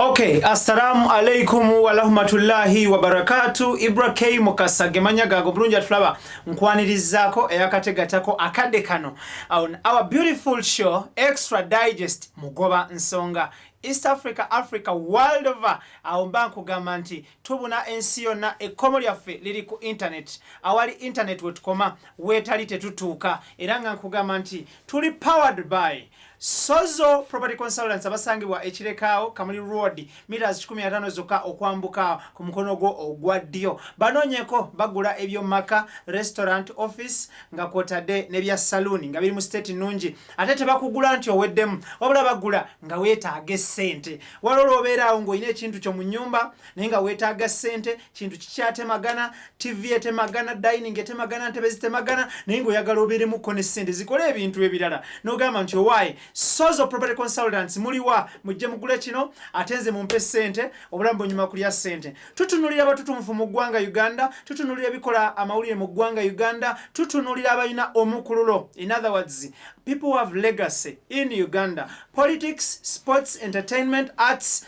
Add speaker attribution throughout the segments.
Speaker 1: Okay, assalamu alaikum wa rahmatullahi wa barakatuh. Ibrah K mukasa gemanya gago bulungi atulaba nkwanirizako eyakategatako akadde kano on our beautiful show Extra Digest mugoba nsonga East Africa world over awomba nkugamba nti tubuna ensi yonna ekkomo lyaffe liri ku internet awali internet wetukoma wetali tetutuuka era nga nkugamba nti tuli powered by Sozo Property Consultants abasangibwa Ekirekaawo Kamuli Road meters 15 zokka okwambuka ku mukono gwo ogwa ddyo banonyeko bagula ebyo maka restaurant office nga kwotadde nebya saloon nga biri mu state nungi ate tebakugula nti oweddemu wabula bagula nga weetaaga sente walolo obeeraawo ng'olina ekintu kyo mu nnyumba naye nga weetaaga sente kintu kikyatemagana TV etemagana dining etemagana ntebe zitemagana naye ng'oyagala obeeremukko ne sente zikole ebintu ebirala n'ogamba nti owaaye Sozo Property Consultants muliwa mujje mugule kino atenze mumpe sente obulambo nyuma kulya sente tutunulira abatutumfu mu ggwanga Uganda tutunulira bikola amawulire mu ggwanga Uganda tutunulira abalina omukululo in other words people who have legacy in Uganda politics sports entertainment arts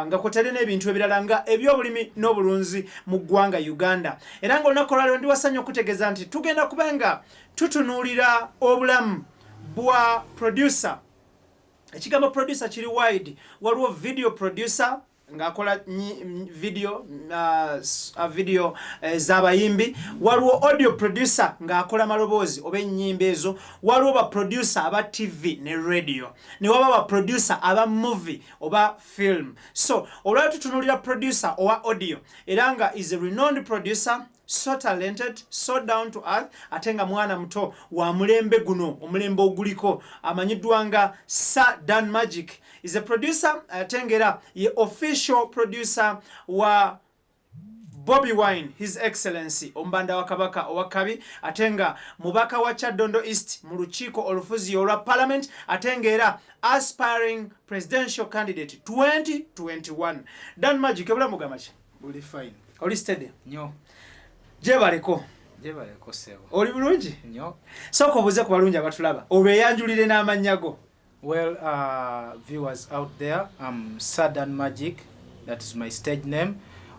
Speaker 1: nga kotale n'ebintu ebirala nga ebyobulimi n'obulunzi mu ggwanga Uganda era ng'olunaku olwaliro ndi wasanya okutegeeza nti tugenda kubenga tutunulira obulamu bwa producer ekigambo producer kiri wide waliwo video producer ngakola video z'abayimbi waliwo audio producer ng'akola maloboozi oba ennyimba ezo waliwo ba producer aba TV ne radio ne waba ba producer aba movie oba film so olwali tutunulira producer owa audio era nga is a renowned producer so talented, so down to earth, atenga mwana mto wa mulembe guno, omulembe oguliko, amanyiddwa nga sirdanmagic is a producer, atengera ye official producer wa Bobiwine, His Excellency, Ombanda wa Kabaka Owakabi, atenga mubaka wa Chadondo East, mu lukiiko olufuzi olwa Parliament, atengera aspiring presidential candidate 2021. Danmagic, ebula mugamachi?
Speaker 2: Buli fine.
Speaker 1: Oli steady?
Speaker 2: Nyo.
Speaker 1: Jebaleko
Speaker 2: sebo.
Speaker 1: Oli bulungi?
Speaker 2: Nyo.
Speaker 1: Soko buze ku balungi abatulaba. Obeyanjulire n'amanyago.
Speaker 2: Well, viewers out there, I'm Sirdanmagic. That is my stage name,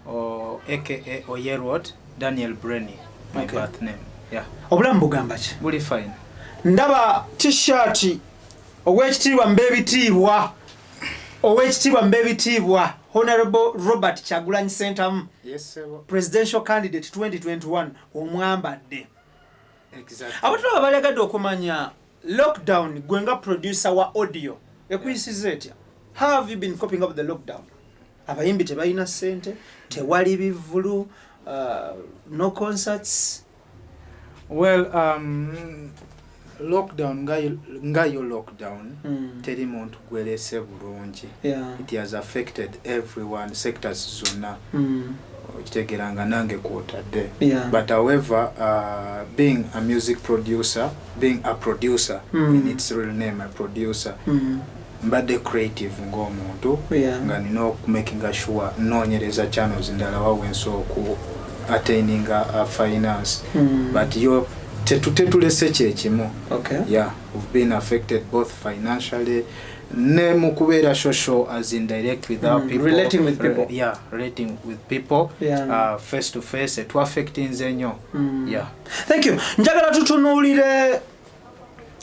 Speaker 2: or aka Oyerod Daniel Brenny, my birth name. Yeah.
Speaker 1: Obulamu bugamba ki?
Speaker 2: Buli fine.
Speaker 1: Ndaba t-shirt ow'ekitiibwa mbebitiibwa. Ow'ekitiibwa mbebitiibwa. Honorable Robert Chagulanyi Sentamu.
Speaker 2: Yes, sir.
Speaker 1: Presidential candidate 2021 omwambadde.
Speaker 2: Exactly.
Speaker 1: Abatulaba balegadde okumanya lockdown gwenga producer wa audio. Ekuyisiza etya? How have you been coping up with the lockdown? Abayimbi tebalina sente, tewali bivulu, no concerts.
Speaker 2: Well, lockdown ngayo lockdown teri muntu gwelese bulungi. It has affected everyone, sectors zonna. Kitegeranga nange kwotadde. But however, being a music producer, being a producer in its real name, a producer, mbadde creative ng'omuntu nga nina okumakinga sure noonyereza channels ndala wawenso oku attaining a finance. But yo tetulese kyekimu. Yeah, we've been affected both financially ne mu kubeera social as in direct with our people.
Speaker 1: Relating with people.
Speaker 2: Relating with people. Face to face. It affecting nnyo. Yeah.
Speaker 1: Thank you. Njagala tutunuulire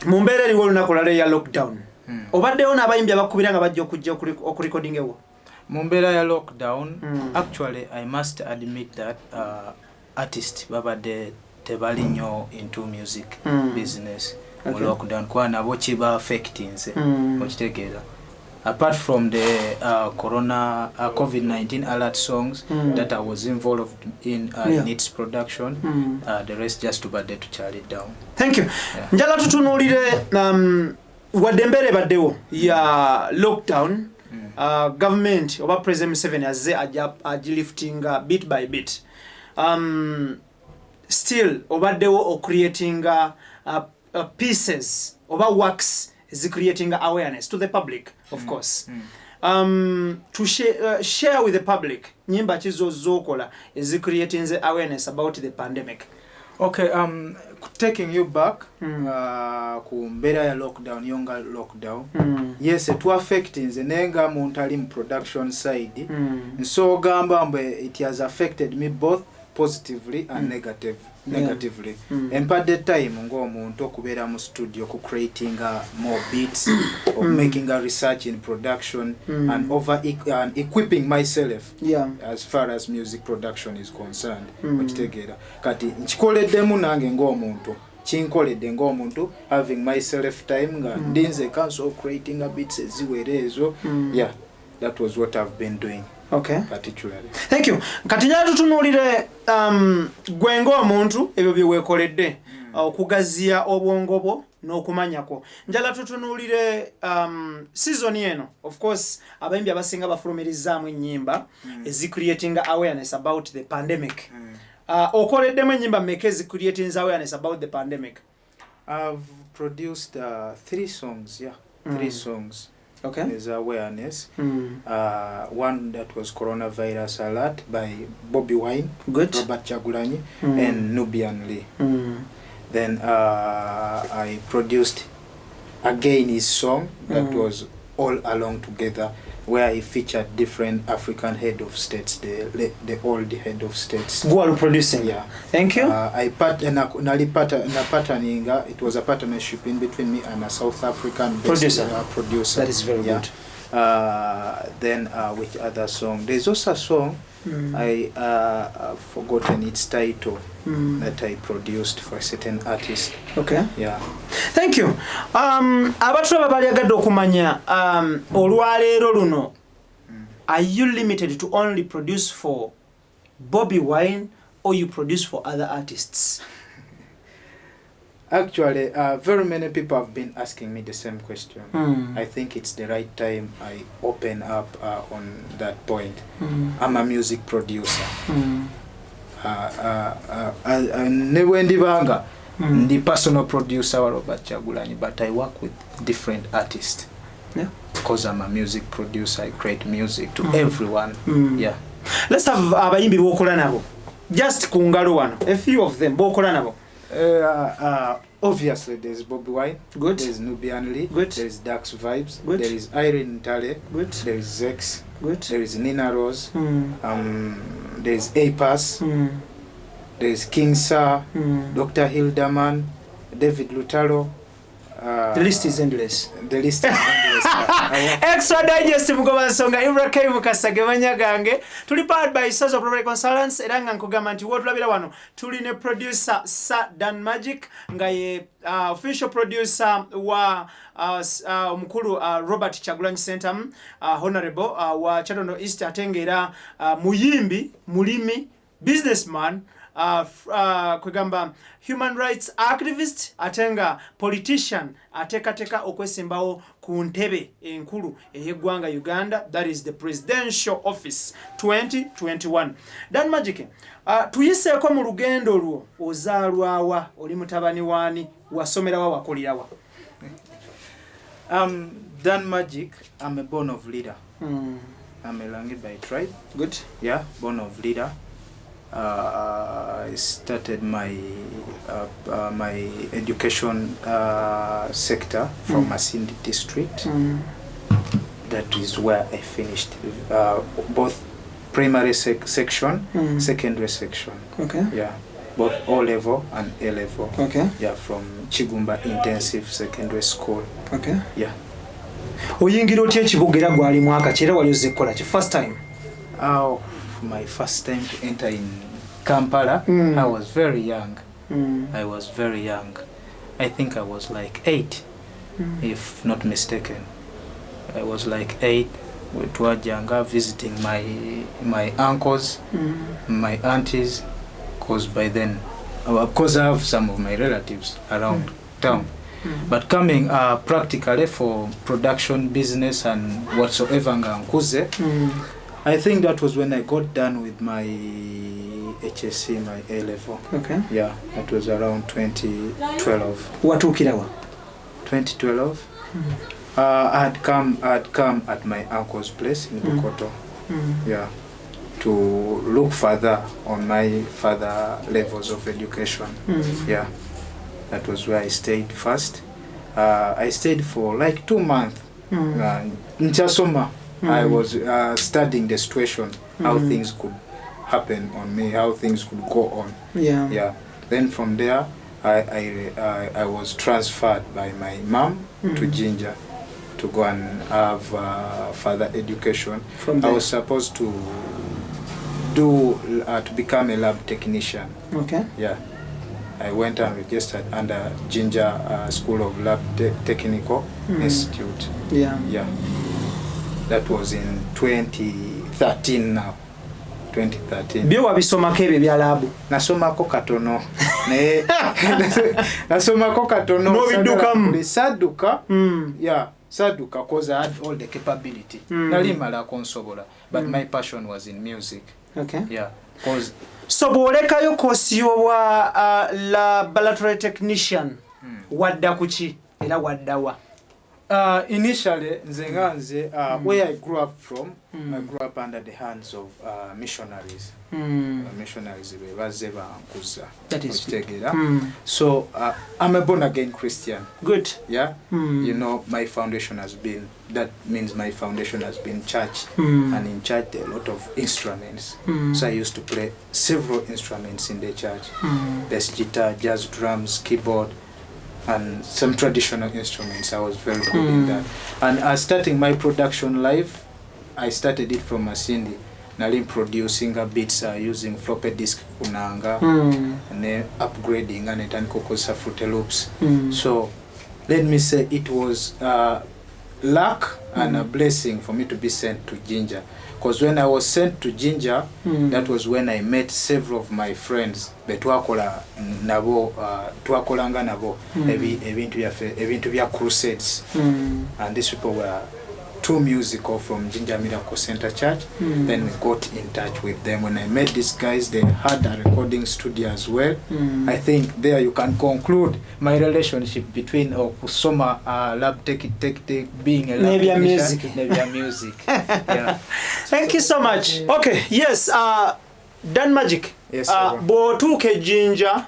Speaker 1: mu mbeera eriwo olunaku lwaleero ya lockdown. Obaddewo n'abayimbi abakubira nga bajja okujja okurecording ewo.
Speaker 2: Mu mbeera ya lockdown, actually I must admit that artists babadde tebali nnyo into music business. Lockdown kwa nabo kiba affecting nze okitegeeza. Apart from the COVID-19 alert songs that I was involved in its production, the rest just to bade to charity down.
Speaker 1: Thank you. Njala tutunuulire wadde embeera ebaddewo ya lockdown, government oba President Museveni azze agiliftinga bit by bit. Still obaddewo creating pieces oba works is creating awareness to the public, of course. To share with the public nyimba kizo zokola is creating the awareness about the pandemic.
Speaker 2: Okay, taking you back ku mbeera ya lockdown yonga lockdown yes it affected nze nenga muntu ali mu production side so gamba mbe it has affected me both positively and negatively empadde time ng'omuntu okubeera mu studio ku creating more beats or making a research in production and equipping myself as far as music production is concerned okitegeera kati nkikoleddemu nange ng'omuntu chinkoledde ng'omuntu having myself time nga ndinze cancel creating a beats eziwere ezo yeah that was what I've been doing.
Speaker 1: Okay.
Speaker 2: Particularly.
Speaker 1: Thank you. Kati njala tutunulire gwe ng'omuntu ebyo bye weekoledde okugazia obwongo bwo n'okumanyako. Njala tutunulire season eno of course abayimbi abasinga bafulumirizaamu ennyimba ezi creating awareness about the pandemic. Okoleddemu ennyimba mmeka ezi creating awareness about the pandemic?
Speaker 2: I've produced 3 songs, yeah. 3 songs.
Speaker 1: Okay.
Speaker 2: There's awareness. One that was Coronavirus Alert by Bobiwine,
Speaker 1: good.
Speaker 2: Robert Chagulanyi, and Nubian Lee. Then I produced again his song that was All Along Together, where he featured different African head of states, the old head of states.
Speaker 1: Who are producing?
Speaker 2: Yeah.
Speaker 1: Thank you.
Speaker 2: It was a partnership in between me and a South African producer.
Speaker 1: That is very good.
Speaker 2: Then which other song? There's also a song I've forgotten its title that I produced for a certain artist.
Speaker 1: Okay.
Speaker 2: Yeah.
Speaker 1: Thank you. Abatulaba bali agadde okumanya olwaleero luno, are you limited to only produce for Bobiwine or you produce for other artists?
Speaker 2: Actually, very many people have been asking me the same question. I think it's the right time I open up on that point. I'm a music producer. Newendibanga, the personal producer wa Robert Chagulanyi, but I work with different artists. Yeah. Because I'm a music producer, I create music to everyone. Yeah.
Speaker 1: Let's have abayimbi bokola nabo. Just kungalo wano, a few of them bokola nabo.
Speaker 2: Obviously there's Bobiwine,
Speaker 1: good.
Speaker 2: There's Nubian Lee,
Speaker 1: good.
Speaker 2: There's Dax Vibes,
Speaker 1: good.
Speaker 2: There is Irene Tale,
Speaker 1: good.
Speaker 2: There is Zex,
Speaker 1: good.
Speaker 2: There is Nina Rose, there's A-Pass, there's King Sa, Dr. Hildaman, David Lutalo.
Speaker 1: The list is endless.
Speaker 2: The list is endless.
Speaker 1: Extra Digest Mugoba Nsonga Ibrah K Mukasage Manyagange. Tuli powered by Sozo Property Consultants. Eranga nkugamba nti wotulabira wano tuli ne producer sirdanmagic nga ye official producer wa mukulu Robert Chagulanyi Center honorable wa Chatondo East atengera muyimbi mulimi businessman kwegamba human rights activist atenga politician atekateka okwesimbawo ku ntebe enkulu ey'eggwanga Uganda, that is the presidential office 2021. Danmagic, tuyiseeko mu lugendo lwo ozaalwawa oli mutabani wani wasomerawa wakolirawa?
Speaker 2: Danmagic, I'm a born of leader. I'm a Langi by tribe. Good. Yeah, born of leader. I started my my education sector from Masindi district. That is where I finished both primary section, secondary section. Okay. Yeah, both O level and A level. Okay. Yeah, from Chigumba Intensive Secondary School. Okay. Yeah.
Speaker 1: Oyingira otya ekibugera gwali mwaka kera wali ozikola ki first time?
Speaker 2: My first time to enter in Kampala, I was very young. I was very young. I think I was like 8, if not mistaken. I was like 8 with Wajanga visiting my uncles, my aunties, because by then, of course I have some of my relatives around town. But coming practically for production business and whatsoever ngankuze, I think that was when I got done with my HSC, my A level. Okay. Yeah, that was around 2012.
Speaker 1: What took it over?
Speaker 2: 2012. I had come at my uncle's place in Bukoto. Yeah. to look further on my further levels of education. Yeah, that was where I stayed first. I stayed for like 2 months. In Chasoma, I was studying the situation, how things could happen on me, how things could go on. Yeah. Then from there, I was transferred by my mom to Jinja to go and have further education. I was supposed to to become a lab technician. Okay. Yeah. I went and registered under Jinja School of Lab Technical Institute. Yeah. That was in 2013 now. 2013.
Speaker 1: Byo wabisoma kebe bya labu.
Speaker 2: Nasomako katono. Nasomako katono.
Speaker 1: No biduka.
Speaker 2: Saduka. Yeah. Saduka cause I had all the capability. Nalimala konsobola. But my passion was in music. Okay. Yeah. Cause
Speaker 1: so bolekayo kosi wa laboratory technician wadda kuchi era waddawa.
Speaker 2: Initially, where I grew up from, I grew up under the hands of missionaries. Missionaries, that is good. So I'm a born-again Christian.
Speaker 1: Good.
Speaker 2: Yeah. You know, my foundation has been, that means my foundation has been church. And in church, there are a lot of instruments. So I used to play several instruments in the church. Bass guitar, jazz drums, keyboard, and some traditional instruments. I was very good in that. And starting my production life, I started it from Masindi. Nalim producing beats using floppy disk kunanga and then upgrading and then kokosa fruit loops. So let me say it was luck and a blessing for me to be sent to Jinja. Because when I was sent to Jinja, that was when I met several of my friends. Twakolanga nabo ebintu bya crusades. And these people were too musical from Jinja Miracle Center Church. Then we got in touch with them. When I met these guys, they had a recording studio as well. I think there you can conclude my relationship between Kusoma Lab Tech being a lab technician, Nebia Music. Yeah.
Speaker 1: Thank you so much. Okay, yes, Dan Magic.
Speaker 2: Yes,
Speaker 1: Botuke Jinja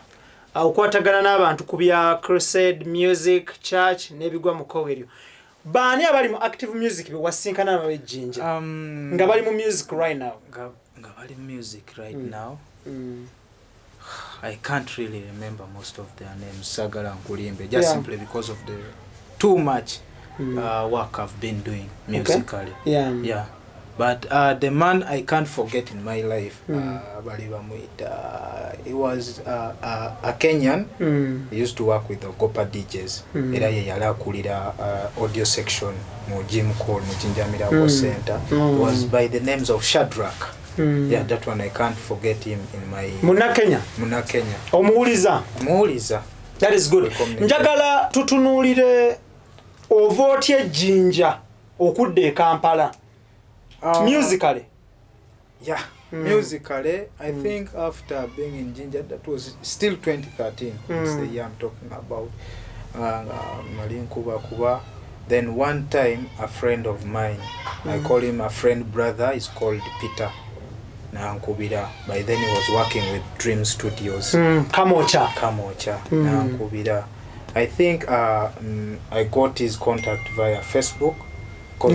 Speaker 1: ukwatagana n'abantu kubya crusade music church nebigwa mu Koweryo. Bani abali mu active music be wasinkana nawe Jinja. Nga bali mu music right now.
Speaker 2: Nga bali mu music right now. I can't really remember most of their names, Sagala and Kulimbe, just simply because of the too much work I've been doing musically. Okay. Yeah. But the man I can't forget in my life, he was a Kenyan. He used to work with the Gopa DJs. Era ye yala kulira audio section mu Jim Cole mu Jinja Center. It was by the names of Shadrach. Yeah, that one I can't forget him in my
Speaker 1: Muna Kenya.
Speaker 2: Omuuliza.
Speaker 1: That is good. Njagala tutunulire ovotye Jinja okudde Kampala. Musically?
Speaker 2: Yeah, musically, I think after being in Jinja, that was still 2013. It's the year I'm talking about. Kuba. Then one time, a friend of mine, I call him a friend brother, he's called Peter Nankubira. By then he was working with Dream Studios.
Speaker 1: Kamocha.
Speaker 2: Nankubira. I think I got his contact via Facebook. I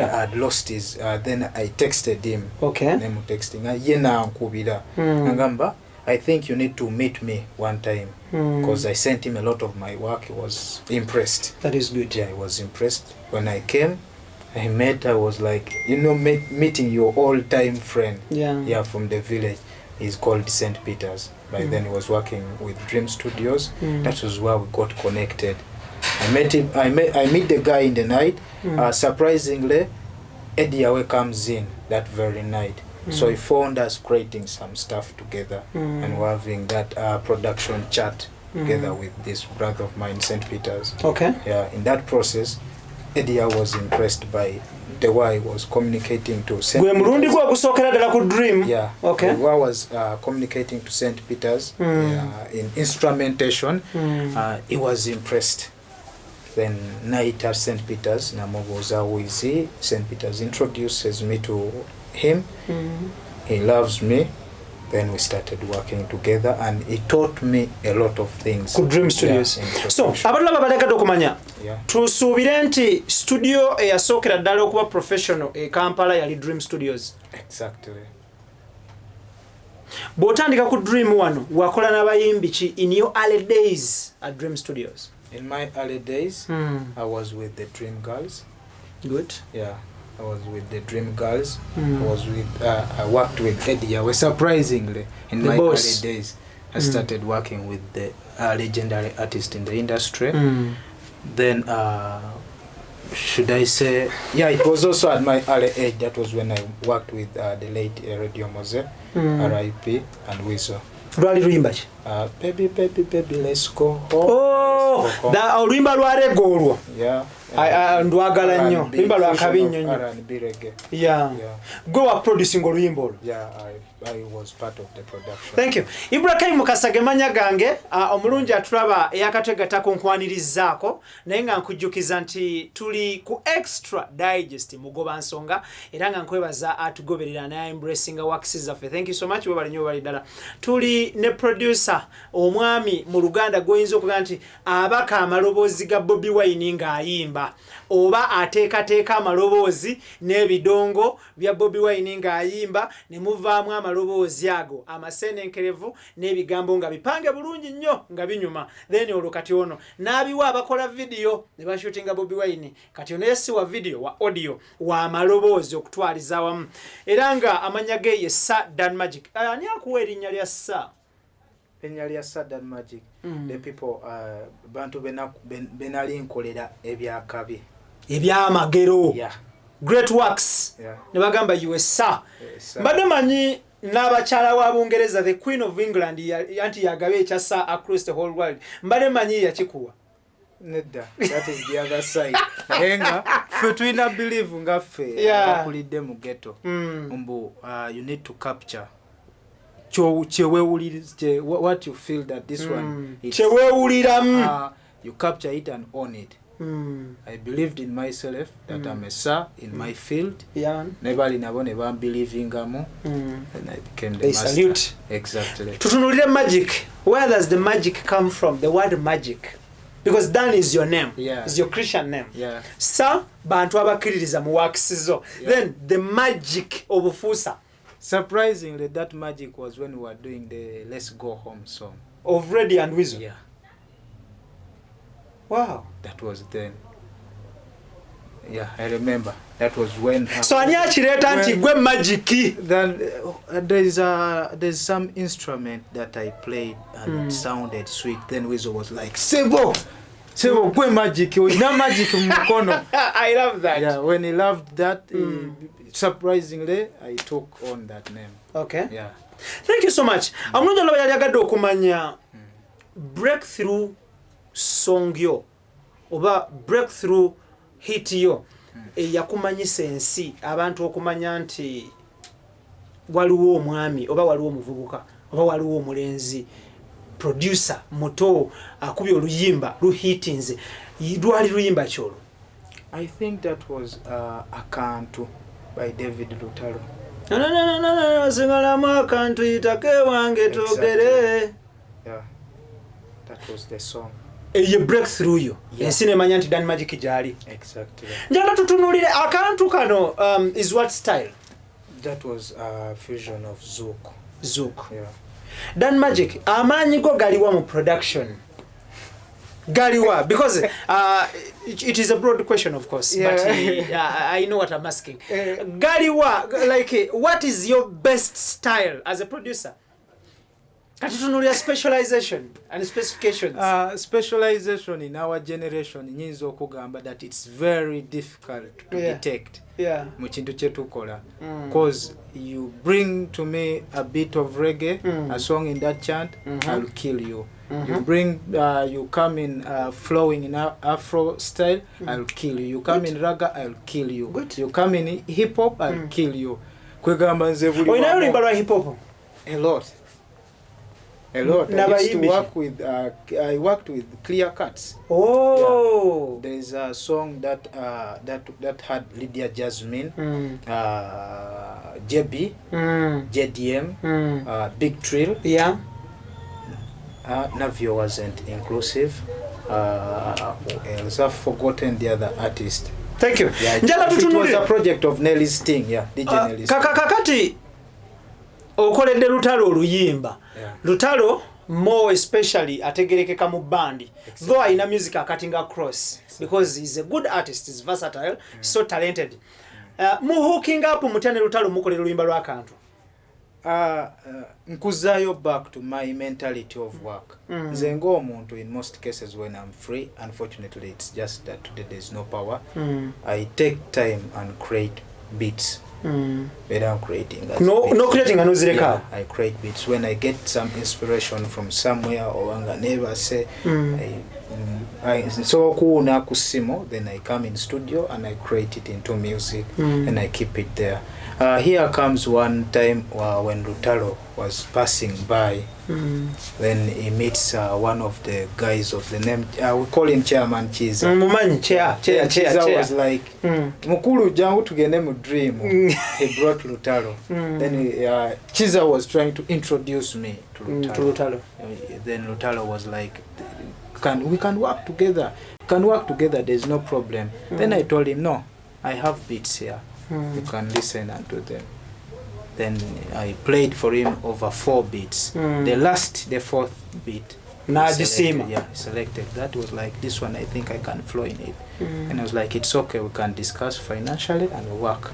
Speaker 2: had lost his, then I texted him. Okay. Name texting. Yena Nkubira. Ngamba, I think you need to meet me one time. Because I sent him a lot of my work. He was impressed.
Speaker 1: That is good.
Speaker 2: Yeah, I was impressed. When I came, I was like, you know, meeting your all-time friend. Yeah, from the village. He's called St. Peter's. By then he was working with Dream Studios. That was where we got connected. I met him. I meet the guy in the night. Surprisingly, Eddie Awe comes in that very night. So he found us creating some stuff together, and we're having that production chat together with this brother of mine, St. Peter's. Okay. Yeah. In that process, Eddie was impressed by the way I was communicating to St.
Speaker 1: Peter's.
Speaker 2: Yeah. Okay. The way I was communicating to St. Peter's in instrumentation, he was impressed. Then night at St. Peter's, Namogoza Wizi, St. Peter's introduces me to him. he loves me. Then we started working together, and he taught me a lot of things.
Speaker 1: Ku Dream Studios. So, abalaba balekadde okumanya. Tusuubire nti studio eyasookera ddala okuba professional e Kampala yali Dream Studios.
Speaker 2: Exactly.
Speaker 1: Bw'otandika ku Dream wano, wakola n'abayimbi ki in your early days at Dream Studios?
Speaker 2: In my early days, I was with the Dream Girls.
Speaker 1: Good.
Speaker 2: Yeah. I was with the Dream Girls. I worked with Eddie. Surprisingly, in my early days, I started working with the legendary artist in the industry. Then, should I say, yeah, it was also at my early age. That was when I worked with the late Radio Mose, R.I.P. and Wizo. Baby, baby, baby, let's go home.
Speaker 1: Oh, that Olimba Luare Goro.
Speaker 2: Yeah.
Speaker 1: Ndwagala nnyo limba lwa kabinyo nnyo. Yeah. Go up producing oluyimbo.
Speaker 2: Yeah, I was part of the production.
Speaker 1: Thank you. Ibrah Mukasage manya gange omulungi atulaba eyakategatako nkwanirizaako naye nga nkujjukiza nti tuli ku Extra Digest mugoba nsonga era nga nkwebaza atugoberera naye embracing works zaffe. Thank you so much we bali nnyo bali ddala. Tuli ne producer omwami mu Luganda goyinza okuga nti abaka amaloboozi ga Bobiwine nga ayimba oba ateekateeka amaloboozi n'ebidongo bya Bobiwine nga ayimba ne muvaamu amaloboozi ago amasenenkerevu n'ebigambo nga bipange bulungi nnyo nga binyuma then olwo kati ono n'abiwa abakola video ne bashootinga Bobiwine kati ono yesi wa video wa audio wa amaloboozi okutwaliza wamu era nga amanya ge ye sirdanmagic. Ani akuwa erinnya lya Sir?
Speaker 2: Erinnya sirdanmagic. The people bantu benali nkolera ebyakabi
Speaker 1: ebyamagero.
Speaker 2: Yeah.
Speaker 1: Great works.
Speaker 2: Yeah.
Speaker 1: Ne bagamba you Sir. Mbadde manyi n'abakyala wa Bungereza the Queen of England anti yagabe ekya Sir across the whole world. Mbadde manyi yakikuwa.
Speaker 2: Nedda. That is the other side. Enga fe twina believe nga fe akulidde mu ghetto. Mbu you need to capture what you feel that this one is you capture it and own it. I believed in myself that I'm a Sir in my field. Nebali nabo ne bambilivingamu and I became the master.
Speaker 1: Salute.
Speaker 2: Exactly.
Speaker 1: Tutunulire magic. Where does the magic come from? The word magic. Because Dan is your name.
Speaker 2: Yeah.
Speaker 1: Is your Christian name.
Speaker 2: Yeah.
Speaker 1: Sir bantu abakiririza mu worksizo. Then the magic of Fusa.
Speaker 2: Surprisingly, that magic was when we were doing the Let's Go Home song.
Speaker 1: Of Reddy and Wizo?
Speaker 2: Yeah.
Speaker 1: Wow.
Speaker 2: That was then. Yeah, I remember. That was when...
Speaker 1: So, ani achireta anti gwe magic.
Speaker 2: Then there's some instrument that I played and it sounded sweet. Then Wizo was like, Sebo, gwe magic. Na magic mukono.
Speaker 1: I love that.
Speaker 2: Yeah, when he loved that, surprisingly, I took on that name.
Speaker 1: Okay.
Speaker 2: Yeah.
Speaker 1: Thank you so much. Amulungi olaba yali agadde okumanya breakthrough song yo oba breakthrough hit yo yakumanyisa ensi abantu okumanya nti waliwo omwami oba waliwo omuvubuka oba waliwo omulenzi producer muto akubye oluyimba luhitinze lwali luyimba kyolo.
Speaker 2: I think that was Akantu by David Lutalo.
Speaker 1: No, singalamu akantu itake wange togere.
Speaker 2: Yeah, that was the song.
Speaker 1: Ye breakthrough yo. Ensi nemanya nti Danmagic jali.
Speaker 2: Exactly.
Speaker 1: Njala tutunulire akantu kano is what style?
Speaker 2: That was a fusion of Zouk.
Speaker 1: Zouk.
Speaker 2: Yeah.
Speaker 1: Danmagic amanyi go galiwa mu production. Galiwa, because it is a broad question, of course, but I know what I'm asking. Galiwa, like, what is your best style as a producer? Katutunulia specialization and specifications.
Speaker 2: Specialization in our generation nyinza okugamba that it's very difficult to detect.
Speaker 1: Yeah.
Speaker 2: Mu kintu kyetukola. Because you bring to me a bit of reggae, a song in that chant, I'll kill you. You bring, you come in flowing in Afro style, I'll kill you. You come in raga, I'll kill you.
Speaker 1: Good.
Speaker 2: You come in hip hop, I'll kill you. Kwegamba nze buli
Speaker 1: wamu. Oina ulimba lwa hip hop?
Speaker 2: A lot. I used to work with, I worked with Clear Cuts.
Speaker 1: Oh.
Speaker 2: Yeah. There's a song that that had Lydia Jasmine, JB, JDM, Big Trill.
Speaker 1: Yeah.
Speaker 2: Navio wasn't inclusive. I've forgotten the other artist.
Speaker 1: Thank you.
Speaker 2: Yeah, it was a project of Nelly's Sting. Yeah, DJ Nelly's Sting.
Speaker 1: Kakati okoledde lutalo oluyimba. Lutalo more especially ategerekeka mu bandi. Though ina music akatinga across because he's a good artist, he's versatile, so talented. Mu hooking up mutane lutalo mukolera oluyimba lwa kantu.
Speaker 2: Nkuzayo back to my mentality of work. Nze ng'omuntu in most cases when I'm free, unfortunately it's just that today there's no power. I take time and create beats. Without creating.
Speaker 1: No creating anozireka.
Speaker 2: Yeah, I create beats when I get some inspiration from somewhere or anga never say so kuna kusimo, then I come in studio and I create it into music and I keep it there. Here comes one time when Lutalo was passing by. Then he meets one of the guys of the name, we call him Chairman Chiza. Chiza was like, Mukulu jangu tugende mu dream. He brought Lutalo. Then Chiza was trying to introduce me to Lutalo. Then Lutalo was like, we can work together. There's no problem. Then I told him, no, I have beats here. You can listen and do them. Then I played for him over 4 beats. The fourth beat, selected. That was like, this one I think I can flow in it. And I was like, it's okay, we can discuss financially and work.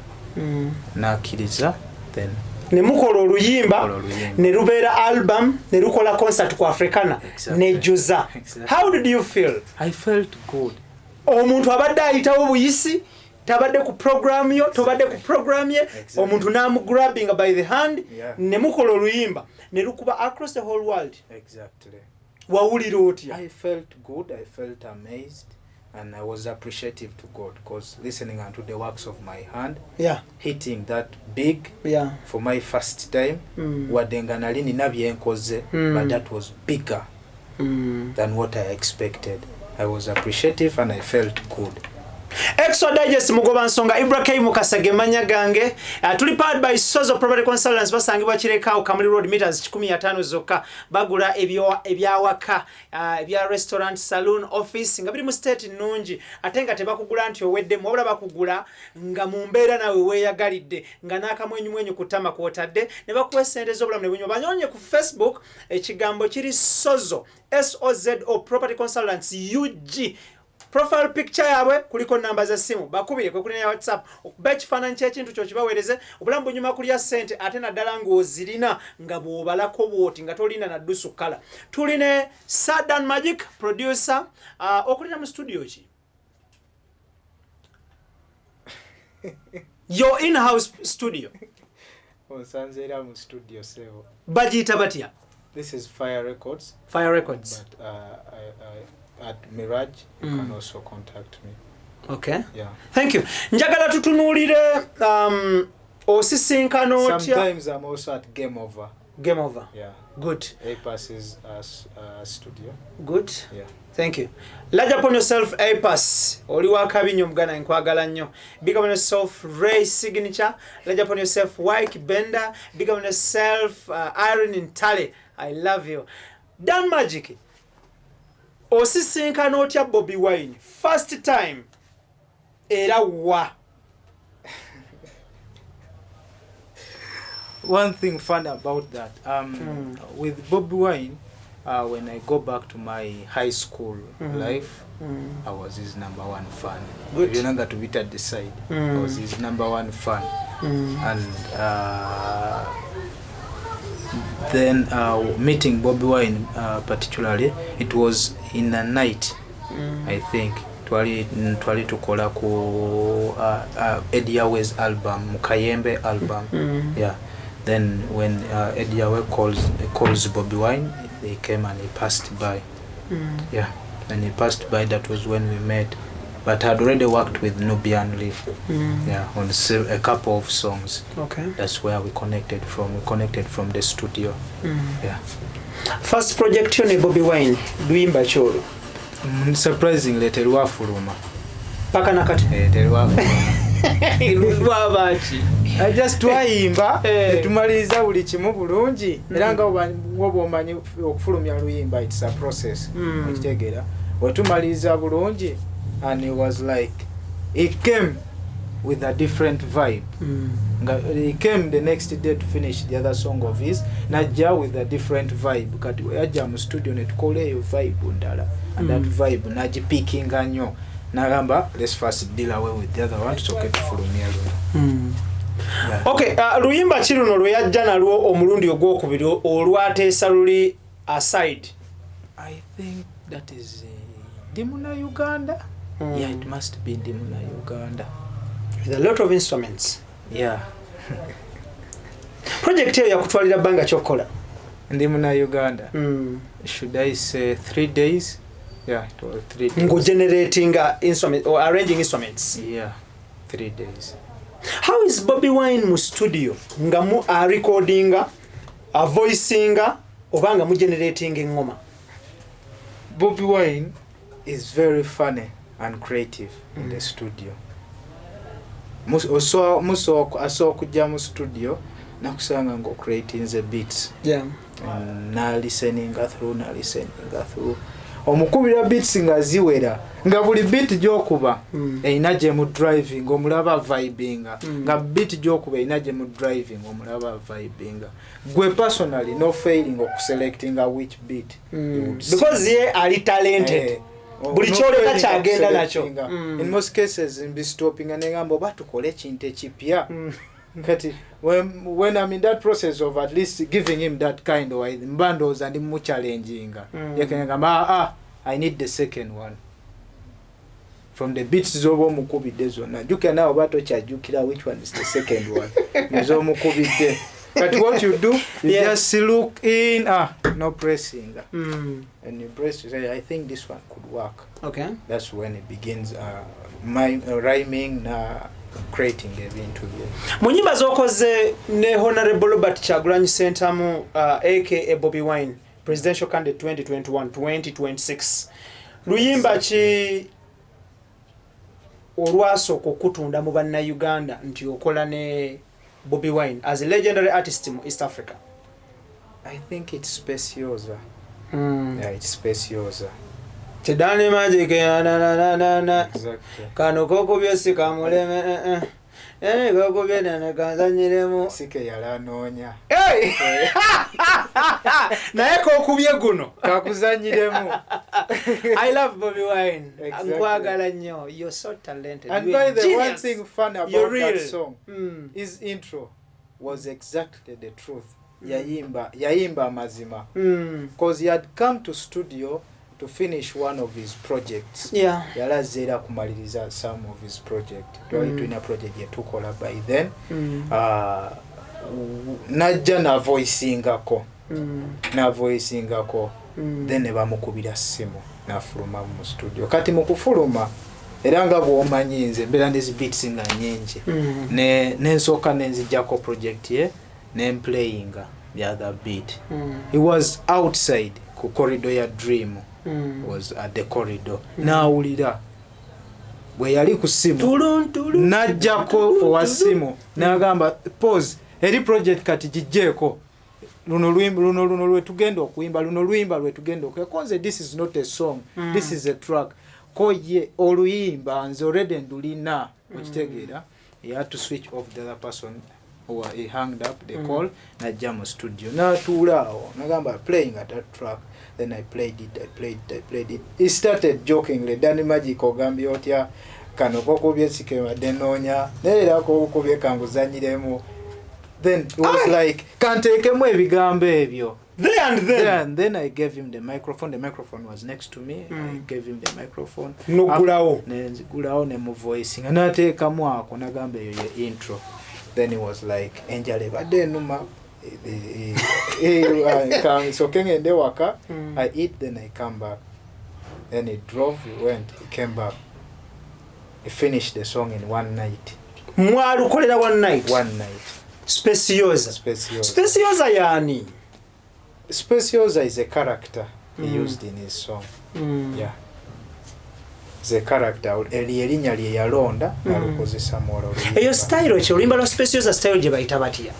Speaker 2: Nakiriza, then
Speaker 1: ne mukola oluyimba ne rubeera album ne lukola concert ku Africana ne juza. How did you feel?
Speaker 2: I felt good.
Speaker 1: Omuntu abadde ayitawo buyisi tabadde ku program yo tobadde ku program ye omuntu namu grabbing by the hand ne mukola oluyimba ne lukuba across the whole world.
Speaker 2: Exactly.
Speaker 1: Wawulira otya?
Speaker 2: I felt good, I felt amazed, and I was appreciative to God because listening unto the works of my hand, hitting that big for my first time, wadenga nali nina byenkoze, but that was bigger than what I expected. I was appreciative and I felt good.
Speaker 1: Extradigestshow mugoba nsonga Ibrah mukasage manya gange tuli powered by Sozo Property Consultants basangibwa kireka Kamuli Road meters 15 zokka bagula ebyawaka ebya restaurant saloon office nga biri mu state nungi atenga tebakugula nti owedde mu obula bakugula nga mu mbeera nawe weyagalidde nga nakamwenyu kutama kwotadde ne bakuwa sente z'obulamu ne bunywa banyonye ku Facebook ekigambo kiri Sozo SOZO Property Consultants UG profile picture yabwe kuliko namba za simu bakubire kwe kulina WhatsApp okuba ekifaananyi ky'ekintu kyo kibaweereze obulamu bunyuma kulya ssente ate naddala ng'ozirina nga bw'obalako bw'oti nga tolina na ddusu kala. Tuline sirdanmagic producer okulira mu studio ki? Your in-house studio.
Speaker 2: Osanzeera mu studio sevo.
Speaker 1: Bagiyita batya?
Speaker 2: This is Fire Records.
Speaker 1: Fire Records.
Speaker 2: But at Mirage, you can also contact me.
Speaker 1: Okay.
Speaker 2: Yeah.
Speaker 1: Thank you. Njagala tutunuulire osisinkana otya.
Speaker 2: Sometimes I'm also at Game Over.
Speaker 1: Game Over.
Speaker 2: Yeah.
Speaker 1: Good.
Speaker 2: APAS is studio.
Speaker 1: Good.
Speaker 2: Yeah.
Speaker 1: Thank you. Large upon yourself, APAS. Oli wakabinyo mgana nkwagala nnyo. Big up on yourself, Ray Signature. Large upon yourself, Wyke Bender. Big up on yourself, Irene Intale. I love you. Sirdanmagic. Osisinkana otya Bobiwine. First time. Era wa.
Speaker 2: One thing fun about that, with Bobiwine, when I go back to my high school life, I was his #1 fan.
Speaker 1: Good.
Speaker 2: You know that we at the side. I was his #1 fan. And then meeting Bobiwine particularly, it was in a night, I think. Twali tukola ku Eddie Yahweh's album, Mukayembe album. Yeah. Then when Eddie Yahweh calls Bobiwine, they came and he passed by. Yeah. When he passed by, that was when we met. But I had already worked with Nubian Lee. Yeah, on a couple of songs.
Speaker 1: Okay.
Speaker 2: That's where we connected from. We connected from the studio. Yeah.
Speaker 1: First project you ne Bobiwine, Luimba Cholo.
Speaker 2: Surprisingly, Terwafuruma.
Speaker 1: Paka nakati.
Speaker 2: Terwafuruma.
Speaker 1: Iluzwa bachi.
Speaker 2: just twayimba tumaliza buli kimu bulungi era nga wobo omanyi okufulumya luyimba it's a process okitegeera wetumaliza bulungi and it was like it came with a different vibe he came the next day to finish the other song of his najja with a different vibe kati yajja mu studio ne tukola eyo vibe ndala and that vibe nagipikinga nnyo nagamba let's first deal away with the other one tusoke tufulumya
Speaker 1: okay luyimba kiruno lwe yajja nalwo omulundi ogwokubiri olwateesa luli aside
Speaker 2: I think that is Dimuna Uganda yeah it must be Dimuna Uganda
Speaker 1: with a lot of instruments
Speaker 2: yeah
Speaker 1: project ya kutwalira banga chokola
Speaker 2: Dimuna Uganda should I say 3 days yeah it was 3 days
Speaker 1: ngo generating instruments or arranging instruments
Speaker 2: yeah 3 days.
Speaker 1: How is Bobiwine mu studio nga mu recording a voicing obanga mu generating ngoma?
Speaker 2: Bobiwine is very funny and creative in the studio. Muso kujja mu studio nakusanga ngo creating the beats.
Speaker 1: Yeah.
Speaker 2: Na listening through omukubira beats nga ziwera nga buli beat gyokuba einaje mu driving omulaba vibing nga beat gyokuba einaje mu driving omulaba vibing gwe personally no failing of selecting which beat
Speaker 1: because ye ali talented buli kyoleka kyagenda nacho
Speaker 2: in most cases in be stopping and ngambo batukole kintu ekipya kati when I'm in that process of at least giving him that kind of mbandos and mu challenging yakanga I need the second one from the beats zobo mukubide zona juke nawo bato chajukira which one is the second one zo mukubide but what you do you just look in no pressing and you press you say I think this one could work.
Speaker 1: Okay,
Speaker 2: that's when it begins rhyming creating into
Speaker 1: munyimba zokoze ne Honorable Robert Chagulanyi Sentamu aka Bobiwine presidential candidate 2021-2026 luyimba ki olwaso kokutunda mu banna Uganda nti okola ne Bobiwine as a legendary artist in East Africa?
Speaker 2: I think it's Speciosa. Yeah, it's Speciosa.
Speaker 1: Sirdanmagic na
Speaker 2: exactly
Speaker 1: kano koko byesi kamuleme koko byena kanzanyiremu
Speaker 2: sike yalanoonya
Speaker 1: naye kokubye guno
Speaker 2: kakuzanyiremu.
Speaker 1: I love Bobiwine. Nkwagala nnyo. You're so talented.
Speaker 2: And by the one thing fun about that song his intro was exactly the truth. Yayimba mazima because he had come to studio to finish one of his projects.
Speaker 1: Yeah.
Speaker 2: Yalazera kumaliriza some of his project. Twali tulina project yetukola by then. Najja na voicingako. Then ne bamukubira simu nafuluma mu studio. Kati mu kufuluma era nga bwomanyi nze mbera nezi beats nga nyingi. Nensoka nenzijjako project ye ne playing the other beat. He was outside ku corridor ya Dream. Was at the corridor. Nawulira bwe yali ku simu najjako owa simu nagamba pause eri project kati gijjeeko luno lwe tugenda okuyimba luno luyimba lwe tugenda okukoze this is not a song this is a track ko ye oluyimba nze already ndulina okitegeera he had to switch off the other person who he hanged up the call na jam studio na tuulaawo nagamba playing at that track. Then I played it. He started jokingly. Sirdanmagic ogambye otya kano koko byesike wadenonya nera ko kubye kanguzanyiremu. Then it was like kantekemu ebigambo ebyo. Then I gave him the microphone. The microphone was next to me. I gave him the microphone.
Speaker 1: Nogulawo
Speaker 2: ne mu voicing. Anateekamu ako nagamba eyo ye intro. Then he was like enjale badenuma. So kengende waka I eat then I come back. Then he drove, he went, he came back. He finished the song in one night.
Speaker 1: Mwalukolera one night. Speciosa yani.
Speaker 2: Speciosa is a character he used in his song. Yeah. ze character erinnya lye yalonda alukozesa mu oluyimba.
Speaker 1: Eyo style ekyo oluyimba lwa speciosa style gye bayita batya?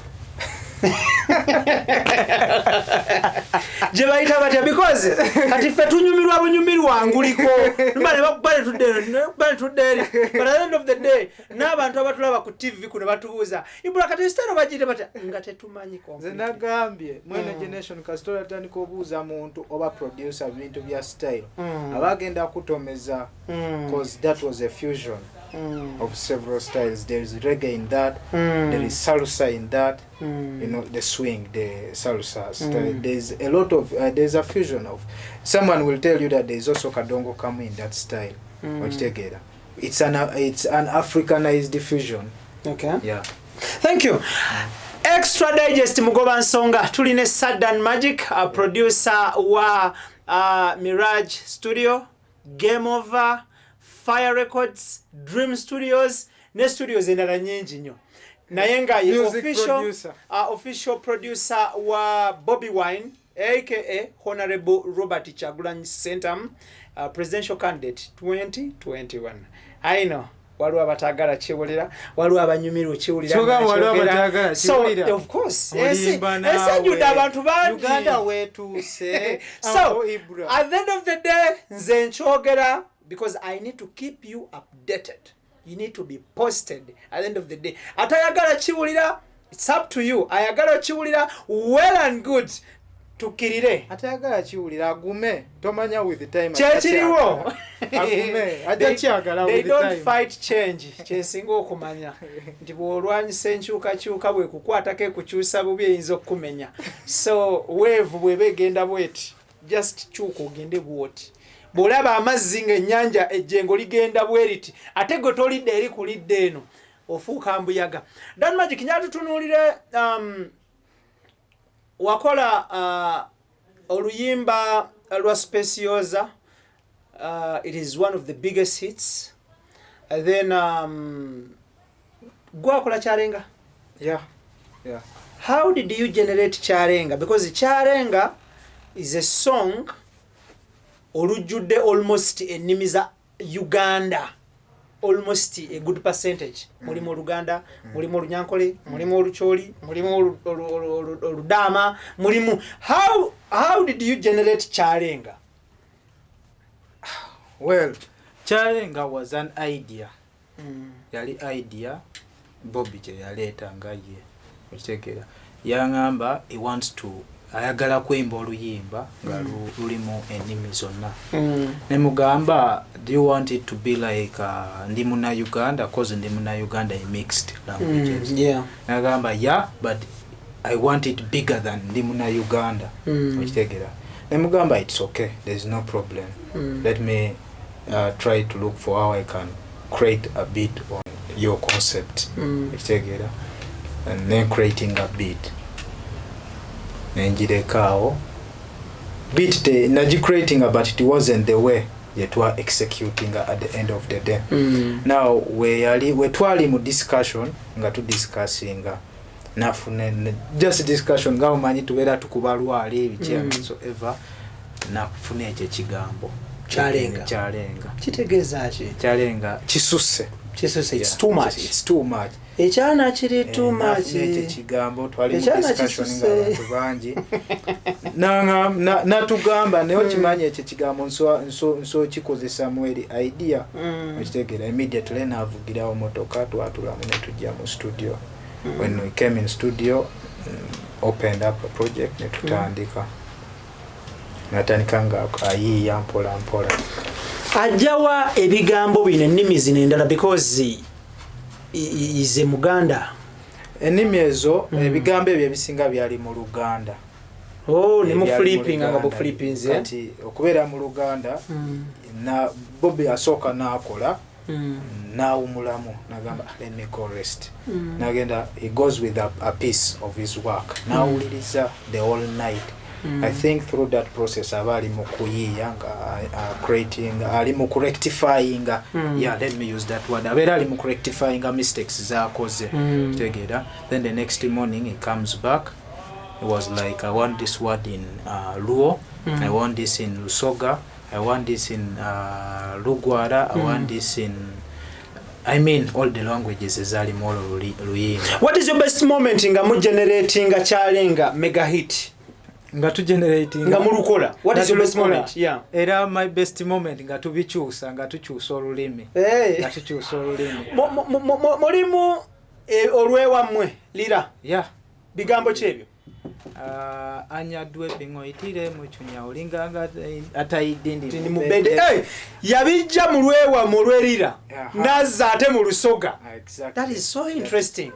Speaker 1: Gye bayita batya because kati ffe tunyumirwa bunyumirwa nguliko bale tudde but at the end of the day n'abantu abatulaba ku TV kuno batubuuza Ibrah kati style bagiyita batya nga tetumanyi
Speaker 2: nze nagambye mwene generation kasitola atandika obuuza muntu oba producer bintu bya style abagenda kutomeza because that was a fusion of several styles. There is reggae in that, there is salsa in that, you know, the swing, the salsa style. There's a lot of there's a fusion of. Someone will tell you that there is also kadongo come in that style. Together, it's an Africanized fusion.
Speaker 1: Okay.
Speaker 2: Yeah.
Speaker 1: Thank you. Extra Digest Mugoba Nsonga tuline sirdanmagic producer wa Mirage Studio, Game Over, Fire Records, Dream Studios, ne studios endala nyingi nnyo. Naye nga ye official producer wa Bobiwine aka Honorable Robert Kyagulanyi Sentamu, presidential candidate 2021. I know waliwo abatagala kiwulira, waliwo abanyumirwa kiwulira. So of course esenjudde abantu bangi
Speaker 2: Uganda wetuuse.
Speaker 1: So at the end of the day nze nkyogera because I need to keep you updated. You need to be posted at the end of the day. Atayagala kiwulira, it's up to you. Ayagala kiwulira, well and good. Tukirire.
Speaker 2: Atayagala kiwulira agume. Tomanya with the time.
Speaker 1: Kyekiriwo.
Speaker 2: Agume. Ajakyagala with the time.
Speaker 1: They don't fight change. Kyesinga okumanya. Nti bw'olwanyisa enkyukakyuka bwe kukwatako ekukyusa bubi eyinza okkumenya. So wave bw'eba egenda bweti. Just kyuka ogende bwoti. Bw'olaba amazzi ng'ennyanja ejjengo ligenda bweriti ate gwe tolidde eri kulidde eno ofuuka mbuyaga. Sirdanmagic nyatutunuulire wakola oluyimba lwa Speciosa. It is one of the biggest hits. And then gwakola Kyarenga.
Speaker 2: Yeah.
Speaker 1: How did you generate Kyarenga? Because Kyarenga is a song olujjudde almost ennimi za Uganda, almost a good percentage. Mulimu Oluganda, mulimu Olunyankole, mulimu Olukyoli, mulimu Oludama, mulimu. How did you generate Kyarenga?
Speaker 2: Well, Kyarenga was an idea. Yali idea Bobi gye yaleeta nga ye. Okitegeera. Yangamba he wants to ayagala kwemba oluyimba nga lulimu ennimi zonna. Ne mugamba, do you want it to be like ndi muna Uganda, cause ndi muna Uganda in mixed languages.
Speaker 1: Yeah.
Speaker 2: Nagamba yeah, but I want it bigger than ndi muna Uganda. Okitegeera. Ne mugamba it's okay, there's no problem. Let me try to look for how I can create a beat on your concept. Okitegeera. And then creating a beat. Nenjirekawo beat creating but it wasn't the way yet we are executing at the end of the day. Now we twali mu discussion nga tu discussing nafune just discussion nga umanyi tubeera tukubalwali ebikyanga so ever nafune ekyo kigambo Kyarenga
Speaker 1: kitegeeza ki?
Speaker 2: Kyarenga kisuse
Speaker 1: it's too much. Ekyana kiri too much.
Speaker 2: Ekigambo twali mu discussion nga bangi natugamba naye okimanyi ekyo kigambo nso kikozesa mu eri idea. Okitegeera immediately navugirawo motoka twatulamu ne tujja mu studio. When we came in studio, opened up a project ne tutandika. Natandika nga ayiiya mpola mpola.
Speaker 1: Ajawa ebigambo bino ennimi zino endala because ize Muganda.
Speaker 2: Ennimi ezo ebigambo ebyo ebisinga byali mu Luganda.
Speaker 1: Oh, ne mu flipping nga bo flippings
Speaker 2: kati okubeera mu Luganda na Bobi asooka n'akola n'awumulamu nagamba let me go rest. Nagenda he goes with a piece of his work. N'awuliriza the whole night. I think through that process abali mu kuyiya nga creating ali mu rectifying yeah, let me use that word. Abera ali mu rectifying mistakes zakoze. Together then the next morning he comes back. It was like I want this word in Luo, I want this in Lusoga, I want this in Lugwara, I want this in, I mean all the languages ezali molo luyimba.
Speaker 1: What is your best moment nga mu generating a chalenga mega hit?
Speaker 2: Nga tu generating
Speaker 1: nga mulukola. What is your best moment? Yeah.
Speaker 2: Era my best moment nga tubikyusa nga tukyusa olulimi. Nga tukyusa olulimi.
Speaker 1: Mulimu olwewa mmwe lira.
Speaker 2: Yeah.
Speaker 1: Bigambo kyebyo.
Speaker 2: Anyadwe bingoitire muchunya olinganga atayidindi
Speaker 1: mubende yabijja mulwewa mulwerira nazza ate mu lusoga.
Speaker 2: Exactly.
Speaker 1: That is so interesting.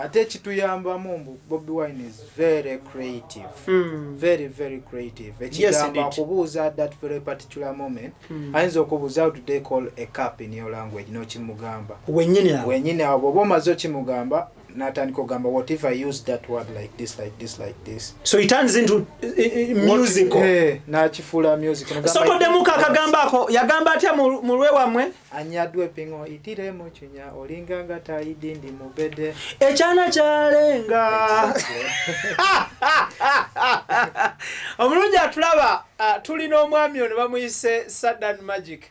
Speaker 2: Ate kituyamba mumbu Bobiwine is very creative. Very very creative. Ekigamba kubuuza at that very particular moment ayinza okubuuza how do they call a cup in your language no kimugamba wenyine abo bomazo kimugamba natandika ogamba what if I use that word like this like this like this,
Speaker 1: so it turns into musical.
Speaker 2: Na kifula music
Speaker 1: so todemuka akagambako yagamba atya mulwe wamwe
Speaker 2: anyadwe pingo itire mu kinya olinganga tayidindi mubede
Speaker 1: ekyana kyalenga. Omulungi atulaba tulina omwami ono bamuyise sirdanmagic,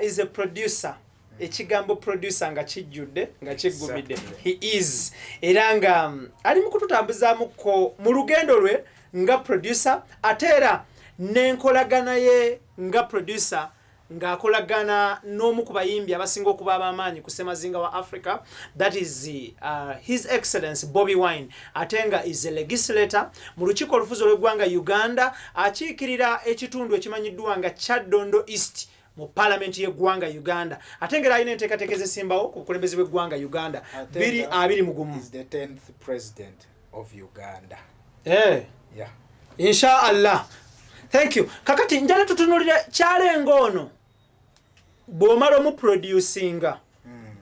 Speaker 1: is a producer. Ekigambo producer nga kijjudde nga kiggumidde. He is eranga ali mu kututambuzaamuko mu lugendo lwe nga producer atera n'enkolagana ye nga producer ng'akolagana n'omu ku bayimbi abasinga okuba ab'amaanyi ku ssemazinga wa Africa, that is His Excellency Bobiwine atenga is a legislator mu lukiiko olufuzi olw'eggwanga Uganda, akiikirira ekitundu ekimanyiddwa nga Kyaddondo East mu parliament y'eggwanga Uganda. Atengera alina enteekateeka ezisimbawo ku bukulembeze bw'eggwanga Uganda 2021.
Speaker 2: Is the 10th president of Uganda.
Speaker 1: Yeah. Inshallah. Thank you. Kakati njala tutunulire kyalenga ono bw'omala omuproducinga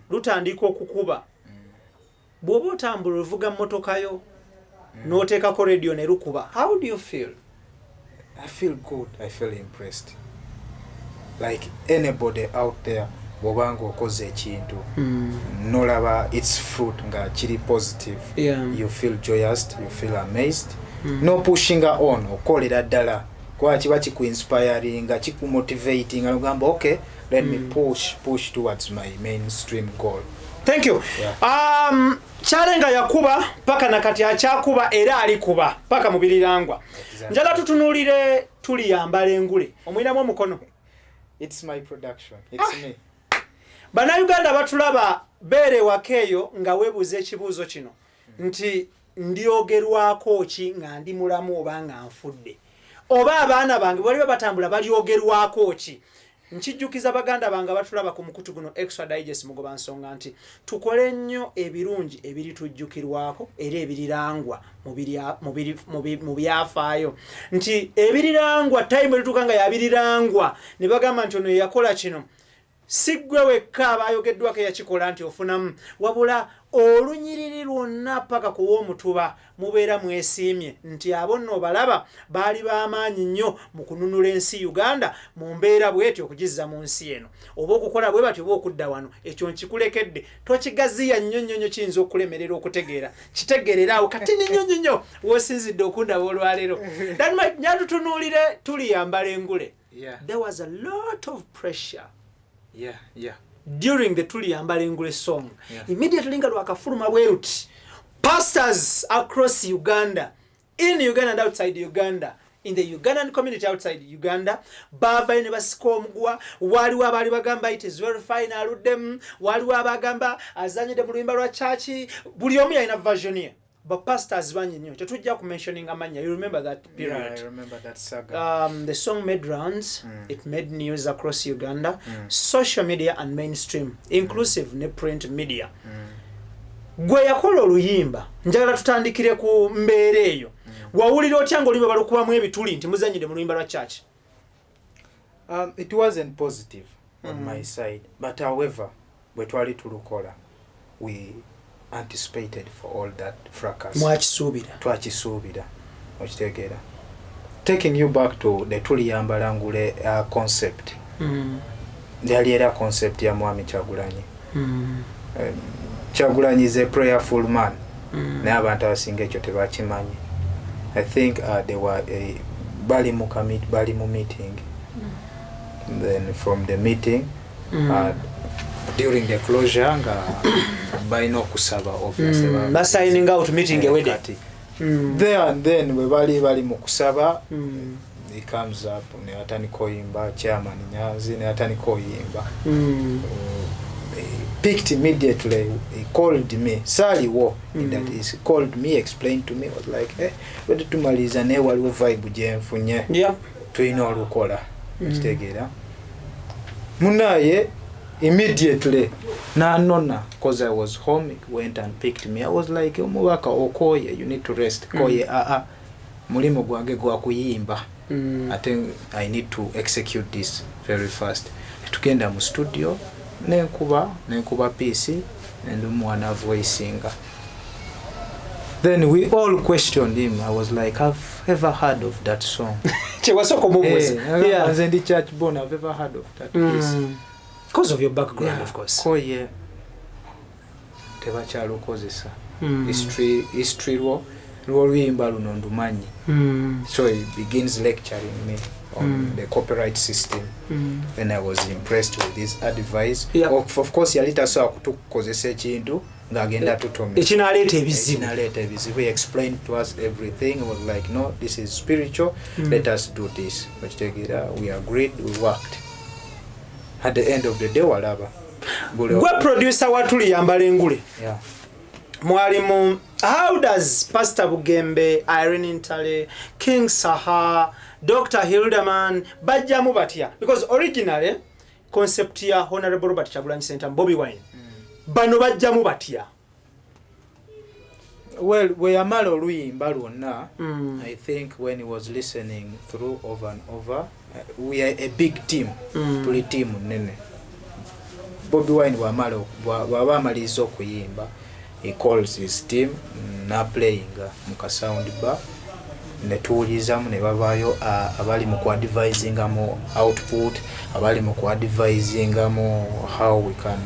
Speaker 1: lutandika okukuba bw'oba otambula ovuga mmotoka yo n'oteekako radio ne lukuba, how do you feel?
Speaker 2: I feel good. I feel impressed. Like anybody out there bw'obanga okoze ekintu nolaba its fruit nga kiri positive, you feel joyous, you feel amazed. No pushing on okolera ddala kwa kiba kiku-inspiring, kiku-motivating, ngamba okay, let me push towards my mainstream goal.
Speaker 1: Thank you. Yeah. Kyalenga yakuba paka nakati akyakuba era alikuba paka mubirirangwa. Exactly. Njala tutunulire tuliyambala engule omwinamu omukono.
Speaker 2: It's my production. It's me.
Speaker 1: Bana Uganda batulaba bere wakeyo nga webuze ekibuuzo kino nti ndiogerwako ki nga ndi mulamu oba nga nfudde oba abaana bange bali batambula baliogerwako ki. Nkijjukiza baganda bange batulaba ku mukutu guno Extradigestshow mugoba nsonga nti tukole nnyo ebirungi ebiri tujjukirwako era ebirirangwa mu byafaayo nti ebirirangwa time litukanga yabirirangwa ne bagamba nti ono yakola kino sigwe wekka abayogeddwako yakikola nti ofunamu wabula olunyiriri lwonna paka ku w'omutuba mubeera mwesiimye nti abo nno balaba baali b'amaanyi nnyo mu kununula ensi Uganda mu mbeera bw'etyo okugizza mu nsi eno oba okukola bwe batyo oba okudda wano ekyo nkikulekedde tokigaziya nnyo nnyo kiyinza okulemerera okutegeera kitegeereraawo kati ni nnyo nnyo w'osinzidde okundaba olwaleero nyatutunuulire tuliyambala engule. There was a lot of pressure during the tuliyambala engule song. Immediately nga lwakafuluma bweruti pastors across Uganda, in Uganda and outside Uganda, in the Ugandan community outside Uganda, bava ne basika omugwa, waliwo abali bagamba it is very fine aluddemu, waliwo abagamba azanyide mu luyimba lwa church, buli omu yalina version ye. But pastors banyi nnyo tetujja ku mentioning amanya. You remember that period?
Speaker 2: Yeah, I remember that saga.
Speaker 1: The song made rounds. It made news across Uganda, social media and mainstream, inclusive ne print media. Gwe yakola oluyimba njagala tutandikire ku mbeera eyo. Wawulira otya ng'oluyimba balukubamu ebituli nti muzanyide mu luyimba lwa church?
Speaker 2: It wasn't positive on my side, but however bwe twali tulukola we anticipated for all that fracas. Twakisuubira okitegeera. Taking you back to the tuliyambala ngule concept. Yali era concept ya Mwami Kyagulanyi. Kyagulanyi is a prayerful man. Naye abantu abasinga ekyo tebakimanyi. I think they were bali mu meeting. Then from the meeting, during the closure, by no kusaba obviously.
Speaker 1: Signing out meeting away.
Speaker 2: There and then we bali mukusaba. He comes up ne atani koyimba chairman nyazi ne atani koyimba. He picked immediately. He called me. Sali wo that is called me, explained to me, was like, whether to maliza ne waliwo vibe je mfunye. Yeah. Tuino lukola. Kitegera. Munaye immediately na nona, because I was home, he went and picked me. I was like, "Omuwaka okoye, you need to rest." Koye mulimo gwange gwa kuyimba. I think I need to execute this very fast. Tugenda mu studio nenkuba PC and umwana voicing. Then we all questioned him. I was like, I've ever heard of that song. Yeah, as in the church born, I've ever heard of that piece.
Speaker 1: Because of your background, of course.
Speaker 2: Koye tebachalo kozesa. History lwoluyimba luno ndumanyi. So he begins lecturing me on the copyright system. Then I was impressed with his advice. Of course yalita so akutukozesa ekintu ngagenda tutomera. Ekinaleta ebizibu. He explained to us everything. I was like, no, this is spiritual. Let us do this. We agreed, we worked. At the end of the day, walaba.
Speaker 1: Gwe producer watuli yambale ngule.
Speaker 2: Yeah.
Speaker 1: Mwalimu, how does Pastor Bugembe, Irene Ntale, King Saha, Dr. Hildeman, Bajamu Batia? Because originally, concept ya Honorable Robert Chagulanyi Center, Bobiwine. Bano Bajamu Batia.
Speaker 2: Well, we are malo luyimba lwonna. I think when he was listening through over and over, we are a big team. Tuli team nene. Bobiwine wa malo wabamaliza okuyimba. He calls his team na playing muka sound bar netuulizamu ne babayo abali mu advising mu output, abali mu advising mu how we can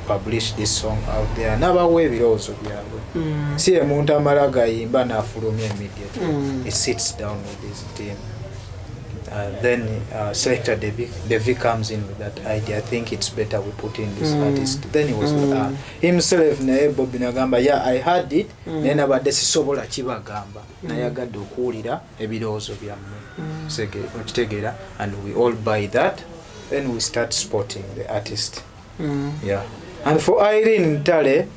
Speaker 2: publish this song out there, nabawe ebirozo byabwe. Si emuntu amala gayimba nafulumya immediately. He sits down with his team. Then Selector Devi comes in with that idea. I think it's better we put in this artist. Then he was himself naye Bobi nagamba, yeah, I heard it. Then abadde sisobola kibagamba. Nayagadde okuwulira ebirowoozo byammwe. Okitegeera, and we all buy that. Then we start spotting the artist. Yeah. And for Irene Ntale,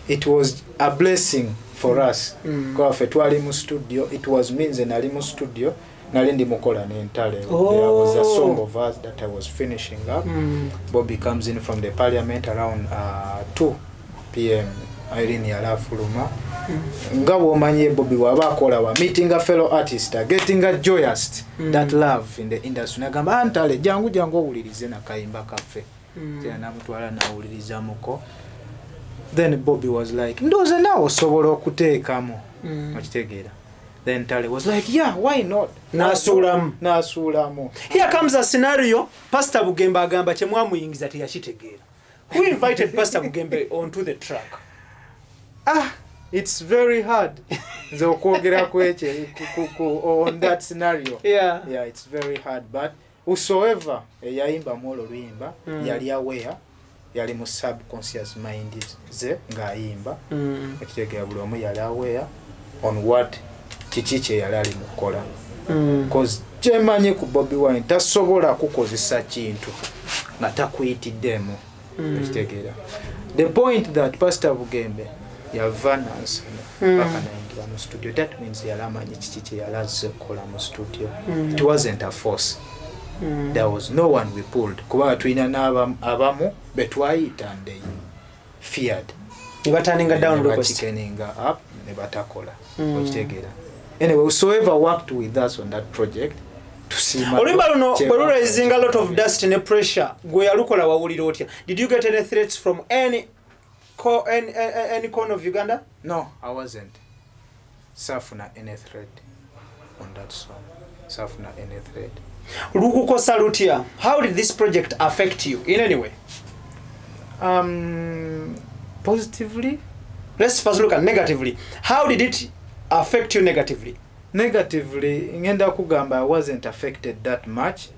Speaker 2: it was a blessing for us. Because twali mu studio, it was means nali mu studio. Nalindi mukola n'entale. There was a song of us that I was finishing up. Bobi comes in from the parliament around 2 p.m. Irene yalafuluma. Nga womanye Bobi wabakola wa meeting a fellow artist, getting a joyous that love in the industry. Nagamba Ntale jangu owulirize na kayimba kafe. Tena mutwala na owuliriza muko. Then Bobi was like, ndoze nawo sobola okuteekamu. Okitegeera. Then Ntale was like, yeah, why not? Nasulamu.
Speaker 1: Here comes a scenario. Pastor Bugembe agamba kyemwamuyingiza teyakitegeera. Who invited Pastor Bugembe onto the track?
Speaker 2: It's very hard. Nze okwogera kweche on that scenario. Yeah, it's very hard. But whosoever yayimba mwolo luyimba, yali aware, yali mu subconscious mind ze ngayimba. Ekitegeera buli omu yali aware on what kichiche yalali mukola. Because chemanyi ku Bobiwine tasobola kukozesa kintu nga takuyitiddemu. Ekitegeera. The point that Pastor Bugembe yavanance baka naingira mu studio, that means yalamanyi kichiche yalaze kola mu studio. It wasn't a force. There was no one we pulled. Kuba tulina abamu betwayita and they feared.
Speaker 1: Turning down request.
Speaker 2: Up ne batakola. Ekitegeera. Anyway, whosoever worked with us on that project to see
Speaker 1: Olimba raising a lot of dust and pressure. Did you get any threats from any corner of Uganda?
Speaker 2: No, I wasn't. Safuna any threat on that song. Safuna any threat.
Speaker 1: WOLOKOSO Salutia, how did this project affect you in any way?
Speaker 2: Positively.
Speaker 1: Let's first look at negatively. How did it affect you negatively?
Speaker 2: Negatively, ngenda kugamba I wasn't affected that much.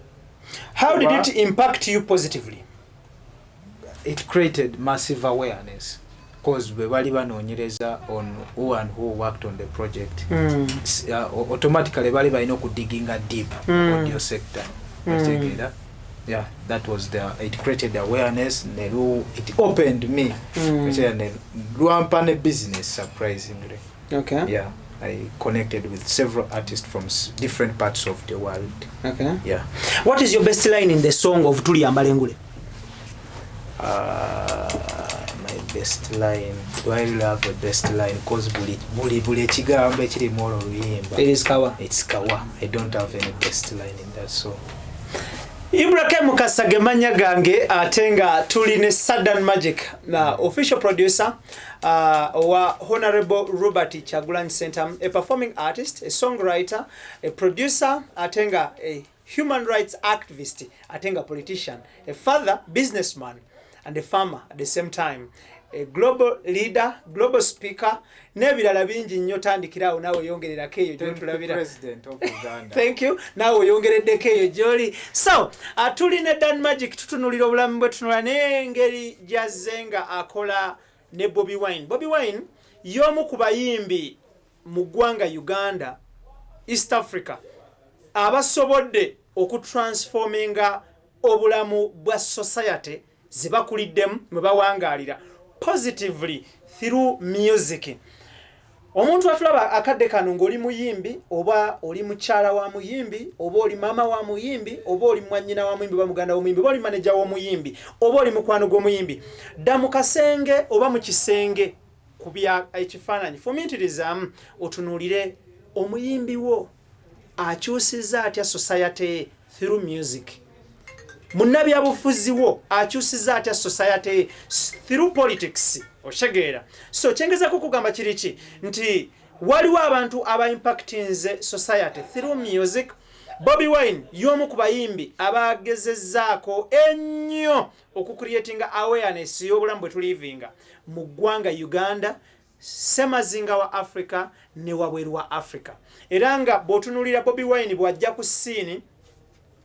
Speaker 1: How did it impact you positively?
Speaker 2: It created massive awareness because we were banoonyereza on who and who worked on the project. Automatically bali balina okudiginga deep audio sector. Yeah, that was it created awareness, it opened me. Luampane business, surprisingly.
Speaker 1: Okay.
Speaker 2: Yeah, I connected with several artists from different parts of the world.
Speaker 1: Okay.
Speaker 2: Yeah.
Speaker 1: What is your best line in the song of Tuli Ambalengule?
Speaker 2: My best line. Do I really have a best line? Because buli chigambo ekiri molo luyimba.
Speaker 1: It is Kawa.
Speaker 2: It's Kawa. I don't have any best line in that song.
Speaker 1: Ibrah Mukasage manya gange atenga tuline sirdanmagic na official producer wa Honorable Robert Chagulanyi Center, a performing artist, a songwriter, a producer, atenga a human rights activist, atenga politician, a father, businessman, and a farmer at the same time, a global leader, global speaker, nebirala bingi nnyo tandikirawo nawe yongererako eyo gy'otulabira.
Speaker 2: President of Uganda.
Speaker 1: Thank you. Nawe yongereddeko eyo gy'oli. So, tulina sirdanmagic tutunulira obulamu bwe tunula n'engeri gy'azzenga akola ne Bobiwine. Bobiwine y'omu ku bayimbi mu ggwanga Uganda, East Africa, abasobodde okutransforminga obulamu bwa society ze bakuliddemu mwe bawangaalira positively through music. Omuntu atulaba akadde kano ng'oli muyimbi oba oli mukyala wa muyimbi oba oli mama wa muyimbi oba oli mwannyina wa muyimbi oba muganda wa muyimbi oba oli manager wa muyimbi oba oli mukwano gw'omuyimbi, dda mu kasenge oba mu kisenge ku bya ekifaananyi fumiitirizamu otunuulire omuyimbi wo akyusizza atya society through music. Munnabyabufuzi wo akyusizza atya society through politics. Oshegeera. So kyengezako kugamba kiriki nti waliwo abantu aba impactinze society through music. Bobiwine y'omu ku bayimbi abagezezzaako ennyo okucreatinga awareness y'obulamu bwe tulivinga mu ggwanga Uganda, semazinga wa Africa ne wabweru wa Africa. Era nga bw'otunuulira Bobiwine bw'ajja ku scene,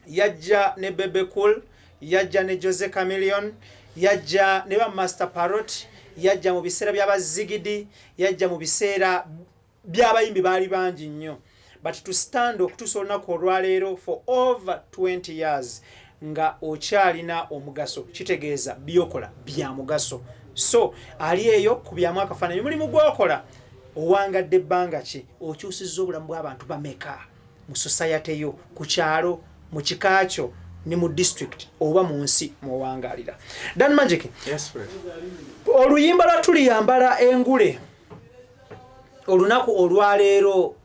Speaker 1: yajja ne Bebe Cool, yajja ne Jose Chameleon, yajja ne ba Master Parrot, yajja mu biseera by'abazigidi, yajja mu biseera by'abayimbi baali bangi nnyo. But to stand okutuusa olunaku olwaleero for over 20 years nga okyalina omugaso, kitegeeza byokola bya mugaso. So ali eyo ku byamu akafaananyi mulimu gw'okola owangadde ebbanga ki, okyusizza obulamu bw'abantu bameka mu society yo, ku kyalo, mu kika kyo, ne mu district oba mu nsi mw'owangaalira. Sirdanmagic.
Speaker 2: Yes, friend.
Speaker 1: Oluyimba lwa tuliyambala engule olunaku olwaleero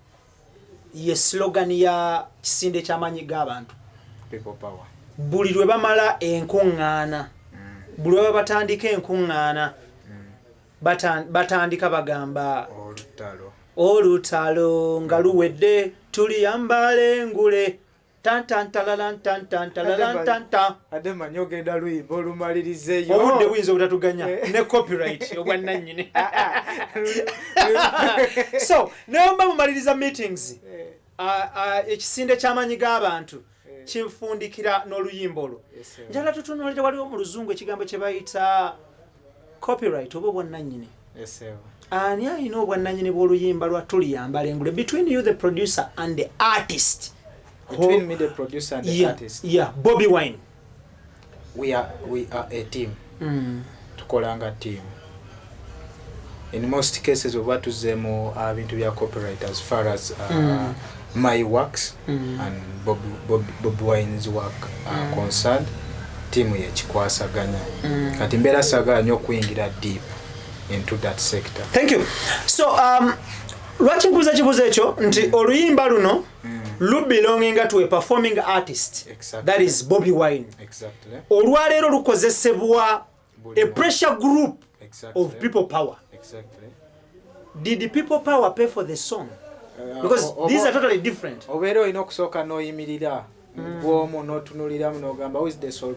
Speaker 1: ye slogan ya kisinde ky'amaanyi g'abantu.
Speaker 2: People power.
Speaker 1: Buli lwe bamala enkuŋŋaana, buli lwe batandika enkuŋŋaana, batandika bagamba olutalo nga luwedde tuliyambala engule.
Speaker 2: Adema nyogenda luyimba olumalirizeeyo.
Speaker 1: Obudde buyinza obutatuganya ne copyright obwannannyini. So naye mumaliriza meetings ekisinde ky'amaanyi g'abantu kinfundikira n'oluyimba olwo. Njala tutunuulira waliwo mu luzungu ekigambo kye bayita copyright oba obwannannyini. Ani alina obwannannyini bw'oluyimba lwa tuliyambala engule between you the producer and the artist?
Speaker 2: Between me, the producer, and the artist.
Speaker 1: Yeah, Bobiwine.
Speaker 2: We are a team. Tukolanga team. In most cases, we want to zemo into your copyright as far as my works and Bobiwine's work are concerned. Team ye chikwasaganya. Kati mbera saganya okuyingira deep into that sector.
Speaker 1: Thank you. So lwaki mbuuza kibuuzo ekyo nti oluyimba luno belonging to a performing artist.
Speaker 2: Exactly.
Speaker 1: That is Bobiwine.
Speaker 2: Exactly.
Speaker 1: Olwaleero lukozesebwa a pressure group of people power.
Speaker 2: Exactly.
Speaker 1: Did the people power pay for the song? Because these are totally different.
Speaker 2: Obero inokusooka noyimirira bwomu notunuliramu nogamba who is the sole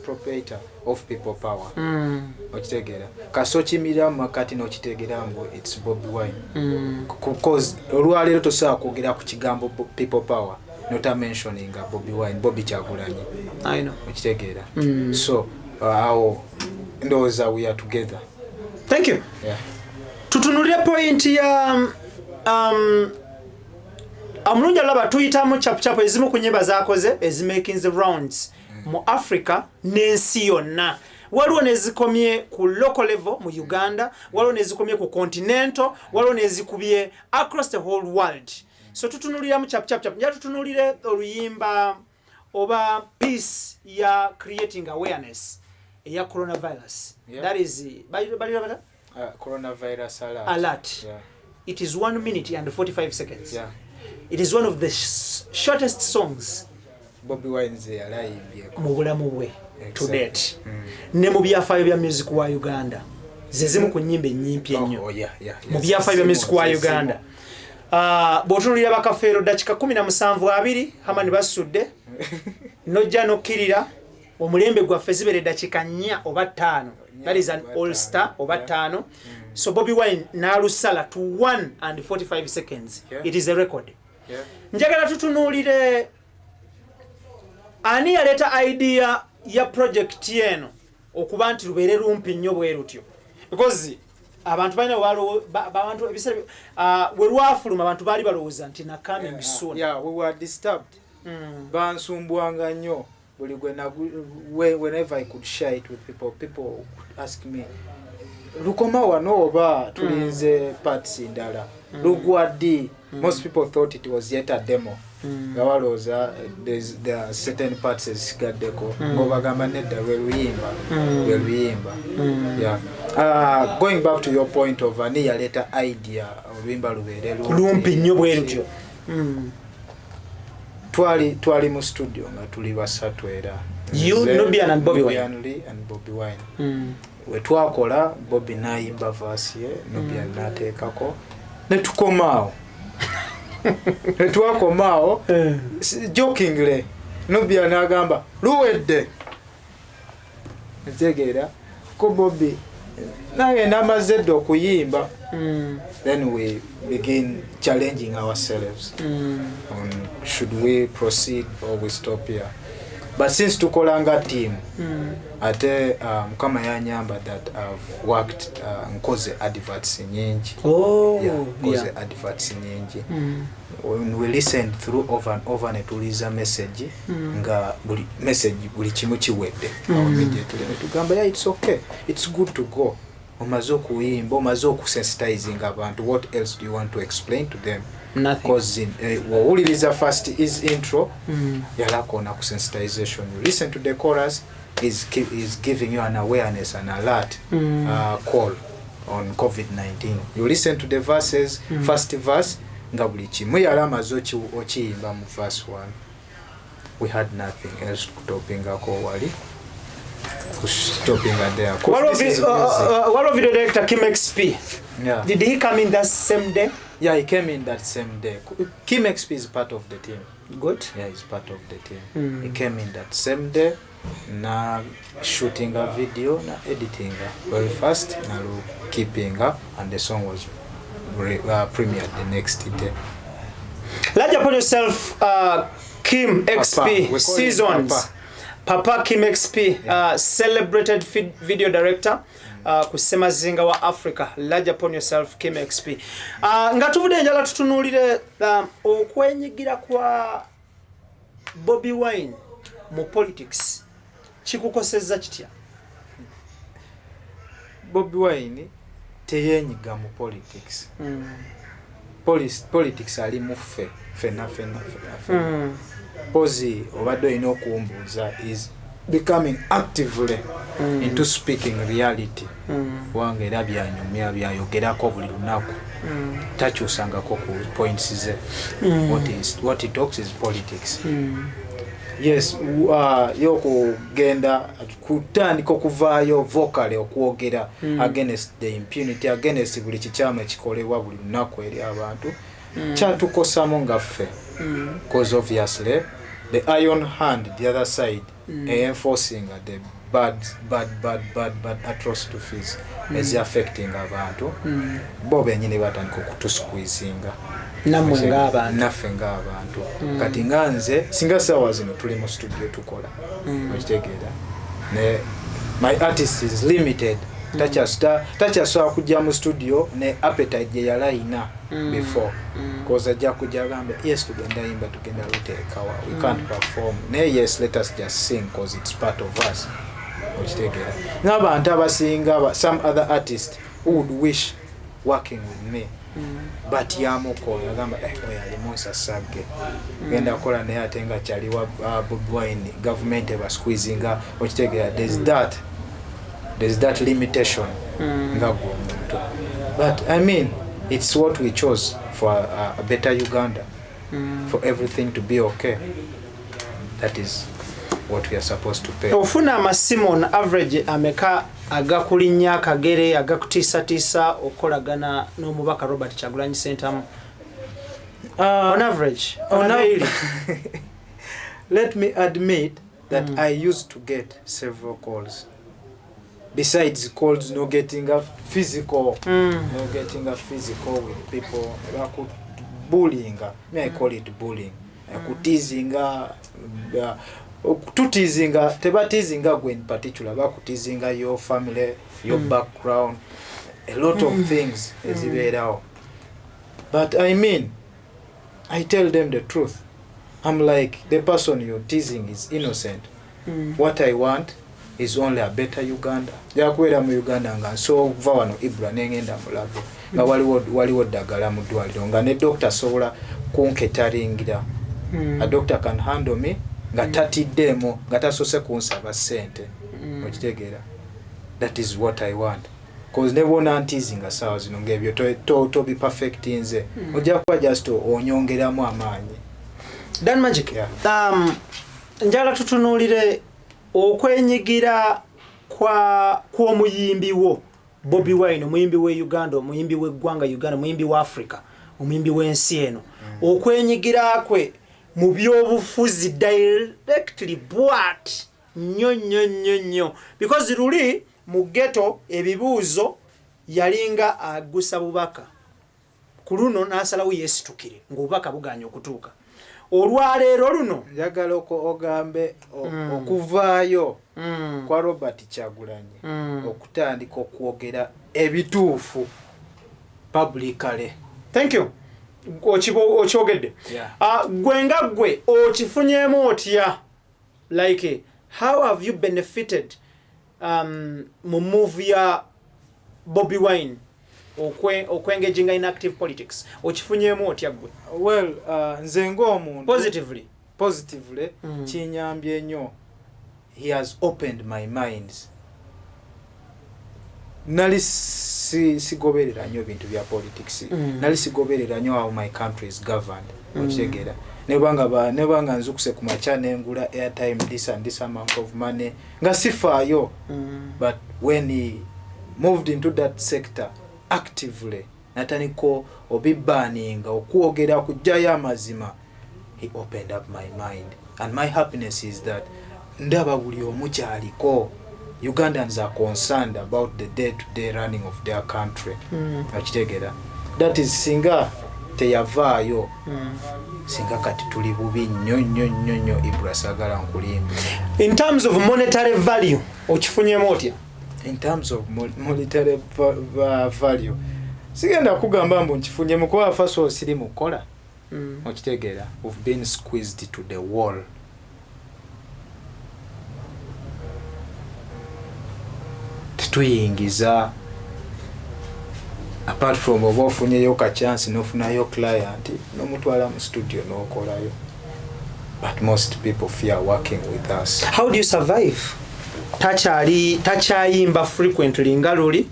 Speaker 2: proprietor of people power. Okitegeera kaso kimiriramu makati n'okitegeera mbu it's Bobiwine. Because olwaleero tosobola kwogera ku kigambo people power not mentioning Bobiwine, Bobi Kyagulanyi.
Speaker 1: I know.
Speaker 2: Okitegeera. So we are together.
Speaker 1: Thank you.
Speaker 2: Yeah.
Speaker 1: Tutunulira point ya amulunja laba tuyitamu chap ezimu ku nyimba zakoze making the rounds mu Africa n'ensi yonna. Waliwo nezikomye ku local level mu Uganda, waliwo nezikomye ku continental, waliwo nezikubye across the whole world. So tutunulira mu chap. Nja tutunulire oluyimba oba piece ya creating awareness ya coronavirus.
Speaker 2: Yeah.
Speaker 1: That is
Speaker 2: coronavirus
Speaker 1: alert.
Speaker 2: Yeah.
Speaker 1: It is 1 minute and 45 seconds.
Speaker 2: Yeah.
Speaker 1: It is one of the shortest songs
Speaker 2: Bobiwine alive
Speaker 1: mu bulamu bwe to date. Ne mu byafaayo bya music wa Uganda. Zezimu ku nyimbe nyimpi ennyo. Mu byafaayo bya music wa Uganda. Bw'otunulira bakafeero dakika 17 hamani basudde. Nojja nokkirira omulembe gwaffe zibere dakika 4 oba 5. That is an all-star oba 5. So Bobiwine nalusala to 1 and 45 seconds. Yeah. It is a record.
Speaker 2: Yeah.
Speaker 1: Njagala tutunuulire ani yaleta idea ya project yeno okuba nti lubeere lumpi nnyo bwe rutyo. Because abantu balina abantu ebisere we lwafuluma abantu baali balowooza nti na coming soon.
Speaker 2: Yeah, we were disturbed. Bansumbuanga nnyo. Whenever I could share it with people would ask me, Lukoma wano oba tulinze parts ndala. Lugwadi. Most people thought it was yet a demo. There are certain parts ezisigaddeko. Ngobagamba nedda lwe luyimba. Yeah. Going back to your point of ani yaleta idea oluyimba lubeere
Speaker 1: lumpi nnyo bwe rutyo.
Speaker 2: Twali mu studio nga tuli basatu era.
Speaker 1: Nubian and Bobiwine.
Speaker 2: And Bobiwine. We twakola Bobi n'ayimba verse ye, Nubian n'ateekako. Ne tukomaawo. Twakomaawo jokingly Nubian n'agamba luwedde. Ntegeera ko Bobi naye namaze dda okuyimba. Then we begin challenging ourselves on should we proceed or we stop here. But since tukolanga team, ate kama yanyamba that I've worked nkoze adverts nyingi. Nkoze adverts nyingi. When we listened through over and over ne tuliza message nga buli message buli kimu kiwedde. Immediately tugamba yeah, it's okay, it's good to go. Omaze okuyimba, omaze okusensitizing abantu. What else do you want to explain to them?
Speaker 1: Nothing.
Speaker 2: Because wawuliriza first is intro, yalako na kusensitization. You listen to the chorus, is giving you an awareness, an alert call on COVID-19. You listen to the verses, first verse, nga buli kimu yali amaze okiyimba mu verse 1. We had nothing else kutopingako wali. Stopping at there.
Speaker 1: What of video director Kim XP?
Speaker 2: Yeah.
Speaker 1: Did he come in that same day?
Speaker 2: Yeah, he came in that same day. Kim XP is part of the team.
Speaker 1: Good.
Speaker 2: Yeah, he's part of the team. He came in that same day. Na shooting a video, na editing very fast, na keeping up, and the song was premiered the next day.
Speaker 1: Large upon yourself, Kim XP seasons. Papa Kim XP, celebrated video director, kusema zinga wa Africa. Large upon yourself, Kim XP. Nga tuvude njala tutunulire okwenyigira kwa Bobiwine mu politics. Chikukoseza kitya?
Speaker 2: Bobiwine teyenyiga mu politics. Politics ali mu fena. Pozi obadde olina okumbuuza is becoming actively into speaking reality. Wange era byanyumya byayogerako buli lunaku. Takyusangako ku points ze. What he talks is politics. Yes, yokugenda kutandika okuvaayo vocally okwogera against the impunity, against buli kikyama ekikolebwa buli lunaku eri abantu. Kyatukosamu ngaffe. Because obviously the iron hand, the other side, enforcing the bad atrocities is affecting abantu. Bo benyini batandika okutusqueezinga.
Speaker 1: namwe ng'abantu
Speaker 2: naffe ng'abantu kati nga nze singa sawa zino tuli mu studio tukola okitegeera ne my artist is limited takyasobola kujja mu studio ne appetite gye yalayina before cause ajja kujja agambe yes tugenda yimba tugenda luteekawa we can't perform naye yes let us just sing cause it's part of us okitegeera n'abantu abasinga some other artists who would wish working with me but yamukola agamba oyo alimu nsasagge genda kola naye ate nga kyaliwa Bobiwine government eba squeezinga okitegeera there's that limitation nga gwomuntu but I mean it's what we chose for a better Uganda for everything to be okay. That is what we are supposed to pay.
Speaker 1: Ofuna amasimu on average ameka agakulinya akagere agakutisa okolagana n'omubaka Robert Kyagulanyi Ssentamu on average
Speaker 2: let me admit that I used to get several calls besides calls no getting a physical with people bullying. I call it bullying. Kutizinga tutizinga tebatizinga gwe in particular bakutizinga your family, your background, a lot of things ezibeerawo. But I mean, I tell them the truth. I'm like, the person you're teasing is innocent. What I want is only a better Uganda. Yakwera mu Uganda nga so va wano Ibrah nengenda mu labo nga waliwo ddagala mu ddwaliro nga ne doctor sobola kunketaringira. A doctor can handle me nga tatiddemo nga tasose kunsaba ssente okitegeera. That is what I want. Cause nebona ntizinga sawa zino ngebyo to be perfect nze ojja kuba just onyongeramu amaanyi.
Speaker 1: Dan Magic, njala tutunulire okwenyigira kwa omuyimbi wo Bobiwine, omuyimbi we Uganda, omuyimbi we ggwanga Uganda, omuyimbi wa Africa, omuyimbi w'ensi eno. Okwenyigira kwe mu byobufuzi directly bwat nnyo because luli mu ghetto ebibuuzo yalinga agusa bubaka kuluno n'asalawo yesitukire ng'obubaka buganya okutuuka. Olwaleero luno
Speaker 2: njagala ogambe okuvaayo kwa Robert Kyagulanyi okutandika okwogera ebituufu publicly.
Speaker 1: Thank you. Okyogedde. Gwe nga gwe okifunyeemu otya? Like how have you benefited mu move ya Bobiwine okwengaginga in active politics? Okifunyeemu otya gwe?
Speaker 2: Well, nze ng'omuntu
Speaker 1: positively
Speaker 2: kinyambye nnyo. He has opened my minds. Nali sigoberera nnyo bintu bya politics. Nali sigoberera nnyo how my country is governed. Okitegeera. Nebanga nzukuse ku macha nengula airtime this amount of money. Nga sifaayo. But when he moved into that sector actively, nataniko obibaninga okwogera kujjayo amazima, he opened up my mind. And my happiness is that ndaba buli omu kyaliko. Ugandans are concerned about the day-to-day running of their country. Okitegeera. That is singa teyavaayo. Singa kati tuli bubi nnyo Ibrah sagala nkulimba.
Speaker 1: In terms of monetary value, okifunyeemu otya?
Speaker 2: In terms of monetary value, sigenda kugamba mbu nkifunyeemu kuba faso siri mukola. Okitegeera. We've been squeezed to the wall. Tetuyingiza apart from ofunyeyo ka chance nofunayo client nomutwala mu studio nokolayo. But most people fear working with us.
Speaker 1: How do you survive? Tachayimba frequently nga luli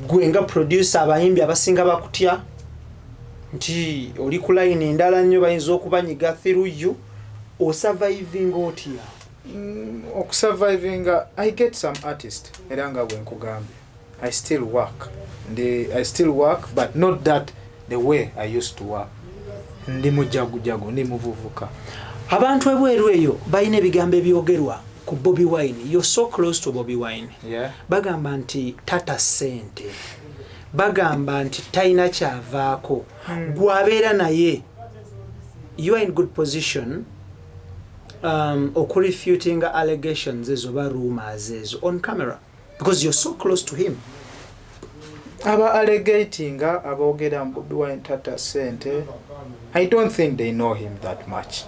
Speaker 1: gwenga producer abayimbi abasinga bakutya nti oli ku line ndala nnyo bayinza okubanyiga through you o surviving otya?
Speaker 2: Surviving, I get some artists eranga bwenkugambe. I still work but not that the way I used to work. Ndi mujagu ndi muvuvuka.
Speaker 1: Abantu ebweru eyo bayina ebigambo ebyogerwa ku Bobiwine. You're so close to Bobiwine.
Speaker 2: Yeah.
Speaker 1: Bagamba nti tata sente. bagamba nti talina kyavaako gwabeera naye you are in good position okurefuting allegations ezo oba rumors ezo on camera because you're so close to him.
Speaker 2: Aba allegating aboogera Bobiwine tata sente, I don't think they know him that much.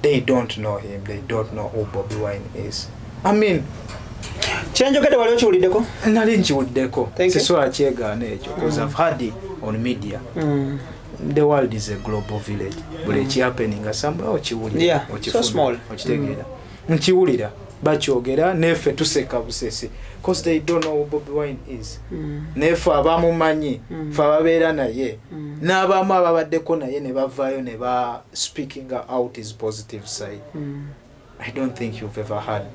Speaker 2: They don't know him. They don't know who Bobiwine is. I mean,
Speaker 1: kyenjogedde wali okiwuliddeko?
Speaker 2: Nali nkiwuliddeko. Sisobola kyegaana ekyo because I've heard it on media. The world is a global village. Buli ekihappeninga somewhere okiwulira.
Speaker 1: So small.
Speaker 2: Okitegeera. Nkiwulira bakyogera nefe tuseka busesi because they don't know who Bobiwine is. Nefe abamumanyi fe ababeera naye n'abamu ababaddeko naye ne bavaayo ne ba speaking out his positive side. I don't think you've ever heard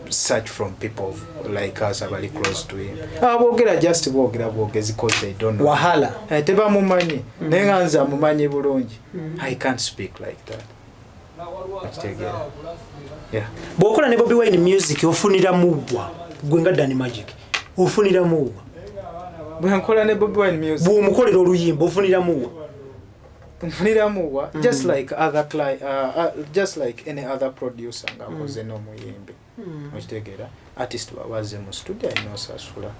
Speaker 2: such from people like us abali close to him. Aboogera just boogera bwogezi because they don't know.
Speaker 1: Wahala.
Speaker 2: Tebamumanyi naye nga nze amumanyi bulungi. I can't speak like that. Okitegeera. Yeah.
Speaker 1: Bwokola ne Bobiwine music ofunira muwa gwe nga sirdanmagic ofunira muwa
Speaker 2: bwe nkola ne Bobiwine music
Speaker 1: bwo mukolera oluyimba ofunira muwa
Speaker 2: just like other just like any other producer ngakoze no muyimbi okitegeera artist bawaze mu studio inosasula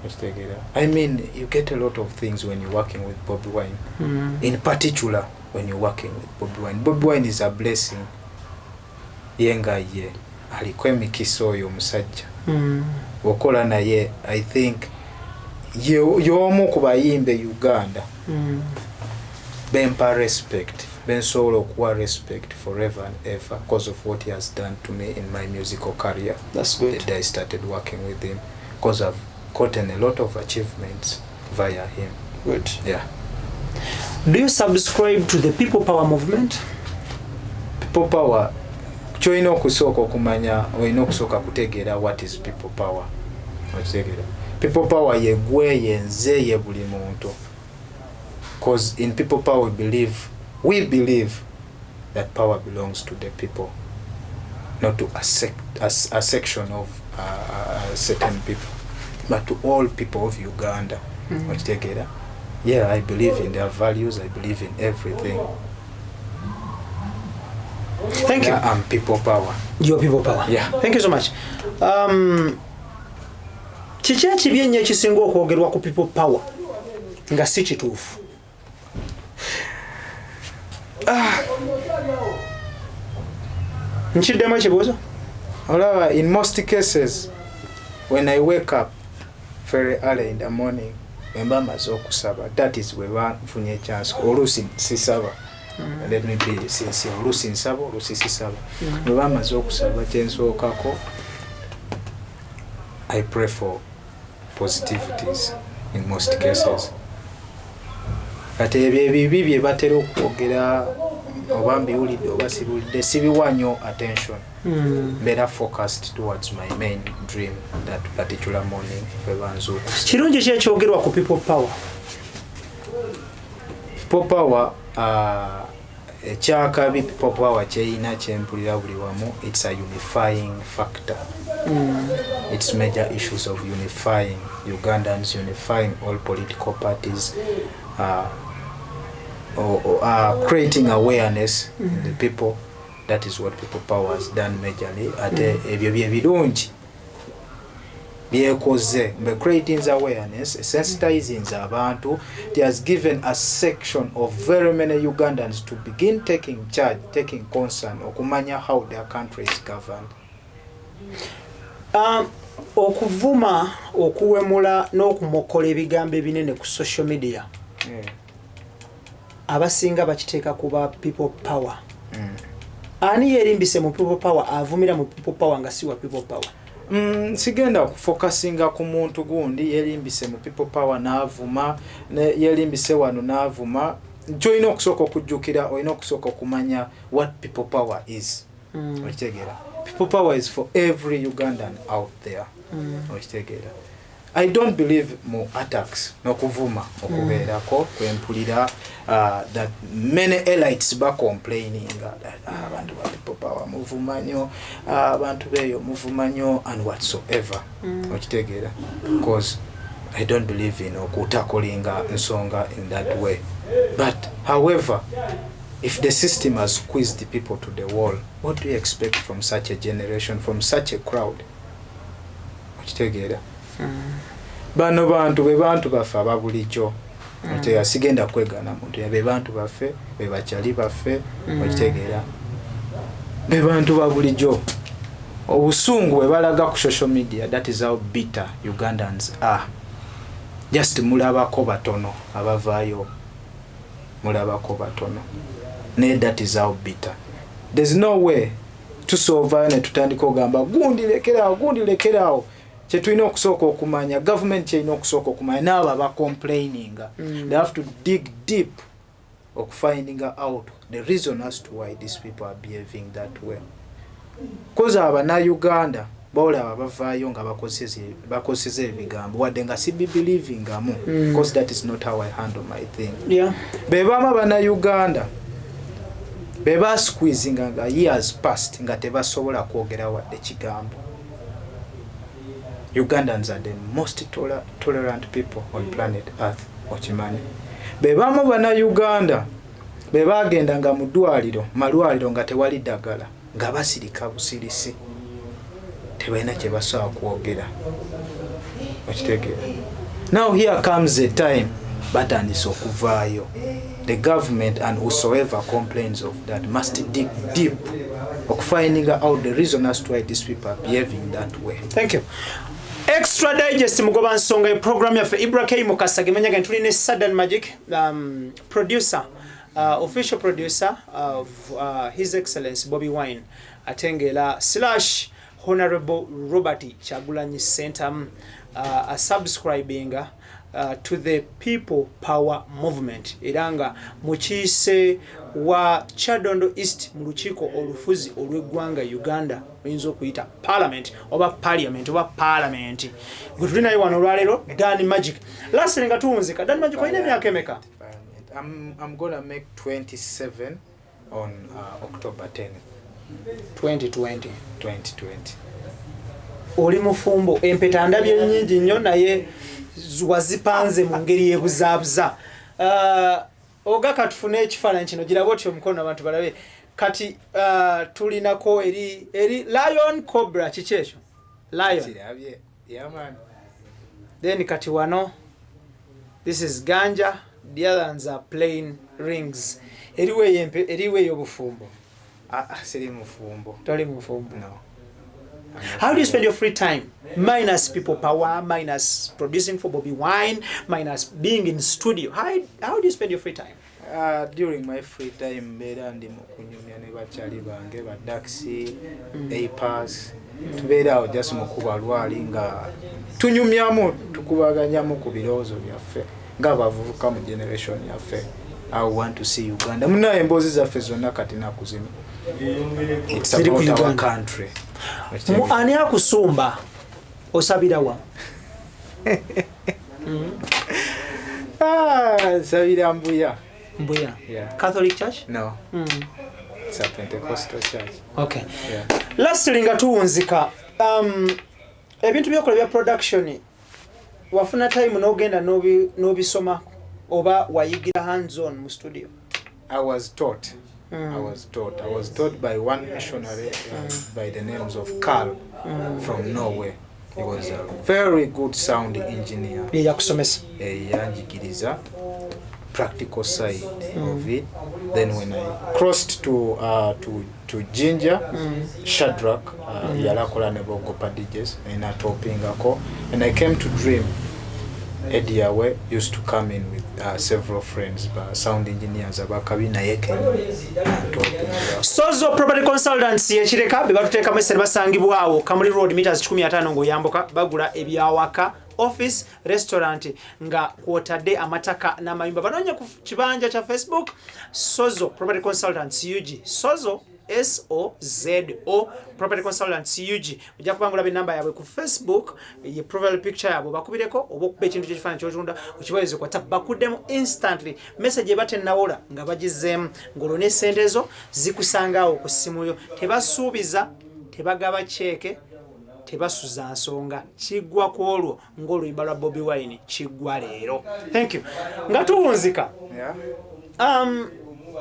Speaker 2: okitegeera. I mean you get a lot of things when you're working with Bobiwine. In particular when you're working with Bobiwine. Bobiwine is a blessing. Yenga ye aliko emikisa oyo omusajja okola naye I think y'omu ku bayimbe Uganda bempa respect bensobola okuwa respect forever and ever because of what he has done to me in my musical career.
Speaker 1: That's good.
Speaker 2: The day I started working with him because I've gotten a lot of achievements via him.
Speaker 1: Good.
Speaker 2: Yeah.
Speaker 1: Do you subscribe to the People Power movement?
Speaker 2: People Power, choina okusooka okumanya olina okusooka kutegeera what is people power. Otegeera people power ye gwe yenze ye buli muntu, because in people power we believe that power belongs to the people, not to a section of certain people, but to all people of Uganda. Otegeera. Yeah, I believe in their values, I believe in everything.
Speaker 1: Thank you.
Speaker 2: I'm people power.
Speaker 1: Your people power.
Speaker 2: Yeah.
Speaker 1: Thank you so much. Kiki ekibye nnyo ekisinga okwogerwa ku people power nga si kituufu? Nkiddemu ekibuuzo?
Speaker 2: Olaba, in most cases when I wake up very early in the morning wemba maze okusaba, that is we banfunye chance. Oluusi sisaba. Let me be sincere. Oluusi nsaba, oluusi sisaba. We bamaze okusaba kyensookako, I pray for positivities in most cases. Kati ebyo ebibi bye batera okwogera oba mbiwulidde oba sibiwulidde sibiwa nnyo attention. Better focused towards my main dream that particular morning.
Speaker 1: Kirungi ki ekyogerwa ku people power?
Speaker 2: People power, ekyakabi people power kyeyina kyempulira buli wamu, it's a unifying factor. It's major issues of unifying Ugandans, unifying all political parties, creating awareness in the people. That is what people power has done majorly. Ate ebyo bye birungi byekoze by creating awareness, sensitizing abantu. It has given a section of very many Ugandans to begin taking charge, taking concern, okumanya how their country is governed.
Speaker 1: Okuvuma, okuwemula n'okumokola ebigambo ebinene ku social media. Abasinga bakiteeka kuba people power. Ani yerimbise mu people power avumira mu people power nga siwa people power?
Speaker 2: Sigenda kufocusinga ku muntu gundi yerimbise mu people power n'avuma, yerimbise wano n'avuma. Joina okusooka okujjukira, olina okusooka okumanya what people power is. Okitegeera. People power is for every Ugandan out there. Okitegeera. I don't believe more attacks n'okuvuma okubeerako kwempulira that many elites ba complaining abantu ba people power muvuma nnyo abantu beeyo muvuma nnyo and whatsoever okitegeera because I don't believe in okutakolinga nsonga in that way. But however, if the system has squeezed the people to the wall, what do you expect from such a generation, from such a crowd? Okitegeera bano bantu be bantu baffe ababulijjo oteya sigenda kwegana muntu ya be bantu baffe be bachali baffe okitegeera be bantu babulijjo obusungu bwe balaga ku social media. That is how bitter Ugandans are. Just mulabako batono abavaayo mulabako batono ne that is how bitter. There's no way to survive ne tutandika ogamba gundi lekeraawo chetulina okusooka okumanya government cheyina okusooka okumanya n'abo aba complaining they have to dig deep of finding out the reason as to why these people are behaving that way. Because abana Uganda bola abavaayo nga bakoseze ebigambo wadde nga si believing amu because that is not how I handle my thing.
Speaker 1: Yeah.
Speaker 2: Bebama bana Uganda beba squeezing nga years past nga tebasobola kwogera wadde kigambo. Ugandans are the most tolerant people on planet Earth. Ochimani. Bebama bana Uganda beba agenda nga mu ddwaliro malwaliro nga tewali ddagala nga basirika busirisi tebalina kye basobola kwogera. Okitegeera. Now here comes the time batandise okuvaayo. The government and whosoever complains of that must dig deep of finding out the reason as to why these people are behaving that way.
Speaker 1: Thank you. Extra Digest mugoba nsonga ya program ya Ibrah Mukasa gemenyaga ntuline sirdanmagic producer official producer of His Excellency Bobiwine atengela / Honorable Robert Chagulanyi Centam subscribing to the People Power Movement iranga mukiise wa Chadondo East mu lukiiko olufuzi olw'eggwanga Uganda oyinza okuyita parliament oba parliament gwe tuli naye wano olwaleero sirdanmagic last nga tuwunzika sirdanmagic oyina emyaka emeka?
Speaker 2: I'm gonna make 27 on October 10
Speaker 1: 2020 oli mufumbo empeta ndabye nnyingi nnyo naye wazipanze mu ngeri y'ebuzaabuza. Oga katufune ekifaananyi kino giraba otyo omukono abantu balabe kati tulinako eri lion cobra kiki ekyo lion then kati wano this is ganja, the other ones are plain rings. Eriwe y'obufumbo?
Speaker 2: Siri mufumbo.
Speaker 1: Toli mufumbo?
Speaker 2: No.
Speaker 1: How do you spend your free time? Minus People Power, minus producing for Bobiwine, minus being in studio. How do you spend your free time?
Speaker 2: During my free time, mbera ndi mukunyumya ne bachali bange ba taxi, A-pass. Tubera just mukuba lwali nga tunyumyamu tukubaganyamu ku birowoozo byaffe nga bavubuka mu generation yaffe. I want to see Uganda. Muna embozi zaffe zonna kati nakuzima. It's about our country.
Speaker 1: Ani akusumba osabira wa?
Speaker 2: Sabira Mbuya.
Speaker 1: Mbuya?
Speaker 2: Yeah.
Speaker 1: Catholic Church?
Speaker 2: No. It's a Pentecostal church.
Speaker 1: Okay.
Speaker 2: Yeah.
Speaker 1: Lastly nga tuwunzika ebintu byokola bya production wafuna time n'ogenda n'obisoma oba wayigira hands on mu studio?
Speaker 2: I was taught by one missionary by the names of Carl from Norway. He was a very good sound engineer.
Speaker 1: Yakusomesa.
Speaker 2: Yanjigiriza practical side of it. Then when I crossed to Ginger, Shadrach, yalakola ne bogopa DJs and atopingako, and I came to dream. Eddie Awe used to come in with several friends, sound engineers, abakabina yeke.
Speaker 1: Sozo Property Consultants yekireka be batuteeka mesere basangibwawo Kamuli Road meters 15 ngo yamboka bagula ebyawaka office restaurant nga kwotadde amataka n'amayumba. Banoonya ku kibanja cha Facebook Sozo Property Consultants UG Sozo SOZO Property Consultants UG. Ujja kubangula namba yaabwe ku Facebook, ye profile picture yaabwe bakubireko oba okuba ekintu ky'ekifaananyi ky'otunda okibaweeze ku WhatsApp bakuddemu instantly message ebatennawola nga bagizeemu ng'olwo n'essente ezo zikusangaawo ku ssimu yo. Tebasuubiza, tebagaba cheeke, tebasuza nsonga, kiggwa ku olwo ng'oluyimba lwa Bobiwine kiggwa leero. Thank you. Nga tuwunzika.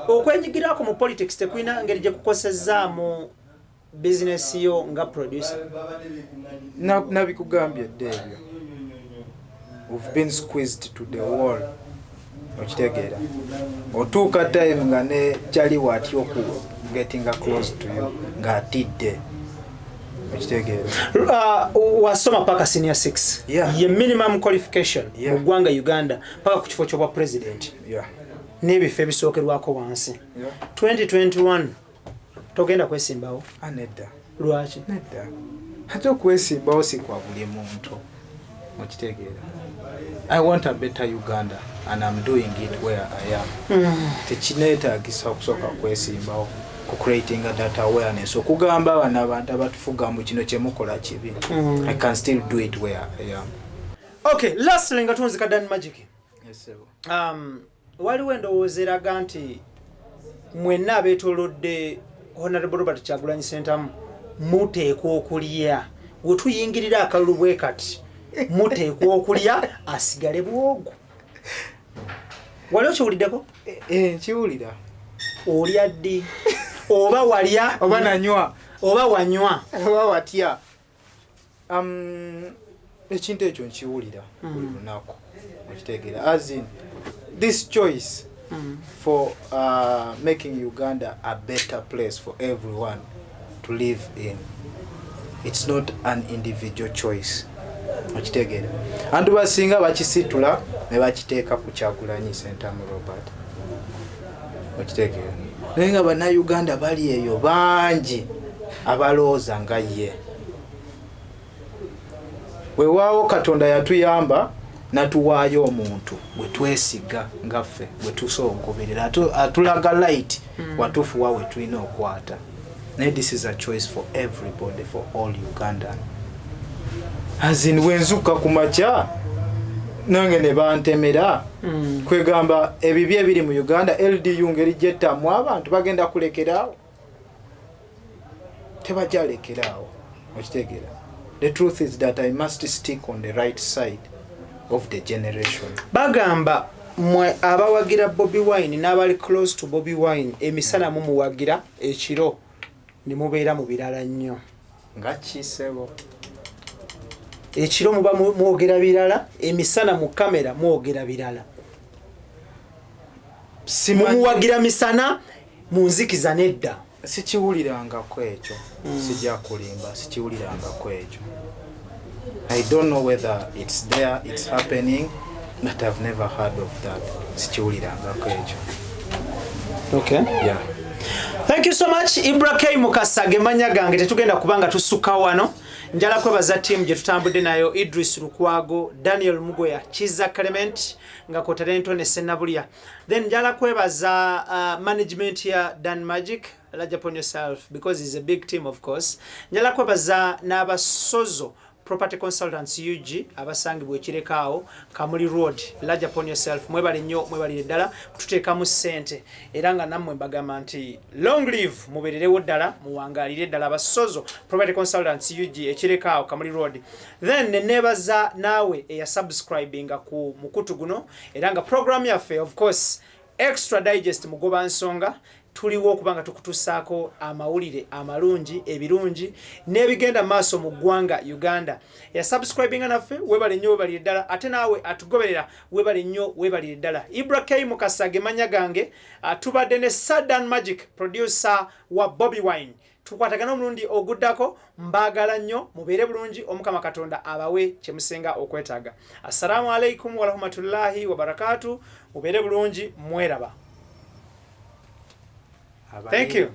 Speaker 1: Okwenyigirako mu politics tekulina ngeri gye kukosezaamu business yo nga producer.
Speaker 2: Nabikugambye dde ebyo. We've been squeezed to the wall. Okitegeera. Otuuka time nga ne kyali wati oku getting close to you nga atidde.
Speaker 1: Wasoma paka senior 6.
Speaker 2: Yeah.
Speaker 1: Ye minimum qualification
Speaker 2: Yeah.
Speaker 1: mu ggwanga Uganda paka ku kifo ky'obwa president.
Speaker 2: Yeah.
Speaker 1: N'ebifo ebisookerwako wansi.
Speaker 2: Yeah.
Speaker 1: 2021 togenda kwesimbawo.
Speaker 2: Nedda.
Speaker 1: Lwaki?
Speaker 2: Nedda. Ate okwesimbawo si kwa buli muntu. Okitegeera. I want a better Uganda and I'm doing it where I am. Tekineetaagisa okusooka kwesimbawo. Creating a data awareness. Okugamba abana abantu abatufuga mu kino kye mukola kibi. I can still do it where I am.
Speaker 1: Okay, lastly nga tunzika Dan Magic.
Speaker 2: Yes sir.
Speaker 1: Waliwo endowooza eraga nti mwenna abeetoolodde Honorable Robert Kyagulanyi Ssentamu muteekwa okulya. Bwe tuyingirira akalulu bwe kati muteekwa okulya asigale bwogo. Waliwo kiwuliddeko?
Speaker 2: Kiwulira.
Speaker 1: Olya ddi? Oba walya
Speaker 2: oba nanywa
Speaker 1: oba wanywa
Speaker 2: oba watya. Ekintu ekyo nkiwulira buli lunaku. Okitegeera. As in this choice for making Uganda a better place for everyone to live in. It's not an individual choice. Okitegeera. Antu basinga bakisitula ne bakiteeka ku Kyagulanyi Ssentamu Robert. Okitegeera. Naye nga bannayuganda bali eyo bangi abalooza nga ye. Weewaawo Katonda yatuyamba natuwaayo omuntu bwe twesiga ngaffe bwe tusobola okugoberera atulaga light watufuwa we tulina okwata. Naye this is a choice for everybody, for all Ugandan. As in wenzuka ku makya nange ne bantemera kwegamba ebibye ebiri mu Uganda LDU ngeri jettamu abantu bagenda kulekeraawo. Tebajalekerawo. Okitegeera. The truth is that I must stick on the right side of the generation. Bagamba
Speaker 1: mwe abawagira Bobiwine n'abali close to Bobiwine emisana mu muwagira ekiro ne mubeera mu birala nnyo.
Speaker 2: Nga kisebo.
Speaker 1: Ekiro muba mwogera birala, emisana mu kamera mwogera birala. Simuwagira misana mu nzikiza nedda.
Speaker 2: Sikiwulirangako ekyo. Sijja kulimba, sikiwulirangako ekyo. I don't know whether it's there, it's happening, but I've never heard of that. Sikiwulirangako ekyo.
Speaker 1: Okay.
Speaker 2: Yeah.
Speaker 1: Thank you so much Ibrah K Mukasage manya gange tetugenda kubanga tusuka wano. Njala kwebaza team gye tutambudde nayo Idris Lukwago, Daniel Mugoya, Chiza Clement nga ko talento ne Senabulia. Then njala kwebaza management ya Dan Magic, large upon yourself because it's a big team of course. Njala kwebaza n'abasozo Property Consultants UG abasangibwa ekirekawo Kamuli Road, large upon yourself. Mwebale nnyo mwebalire ddala tuteekamu ssente era nga nammwe mbagamba nti long live mubererewo ddala muwangalire ddala abasozo Property Consultants UG ekirekawo Kamuli Road. Then nenebaza naawe eya subscribinga ku mukutu guno era nga program yaffe of course Extra Digest mugoba nsonga tuliwo okubanga tukutusaako amawulire amalungi ebirungi n'ebigenda maaso mu ggwanga Uganda. Ya subscribinga naffe webale nnyo webalire ddala ate naawe atugoberera webale nnyo webalire ddala. Ibrah K Mukasage manya gange tubadde ne sirdanmagic producer wa Bobiwine. Tukwatagana omulundi oguddako mbagala nnyo mubeere bulungi omukama Katonda abawe kye musenga okwetaaga. Assalamu alaikum wa rahmatullahi wa barakatuh. Mubeere bulungi mweraba. Thank you.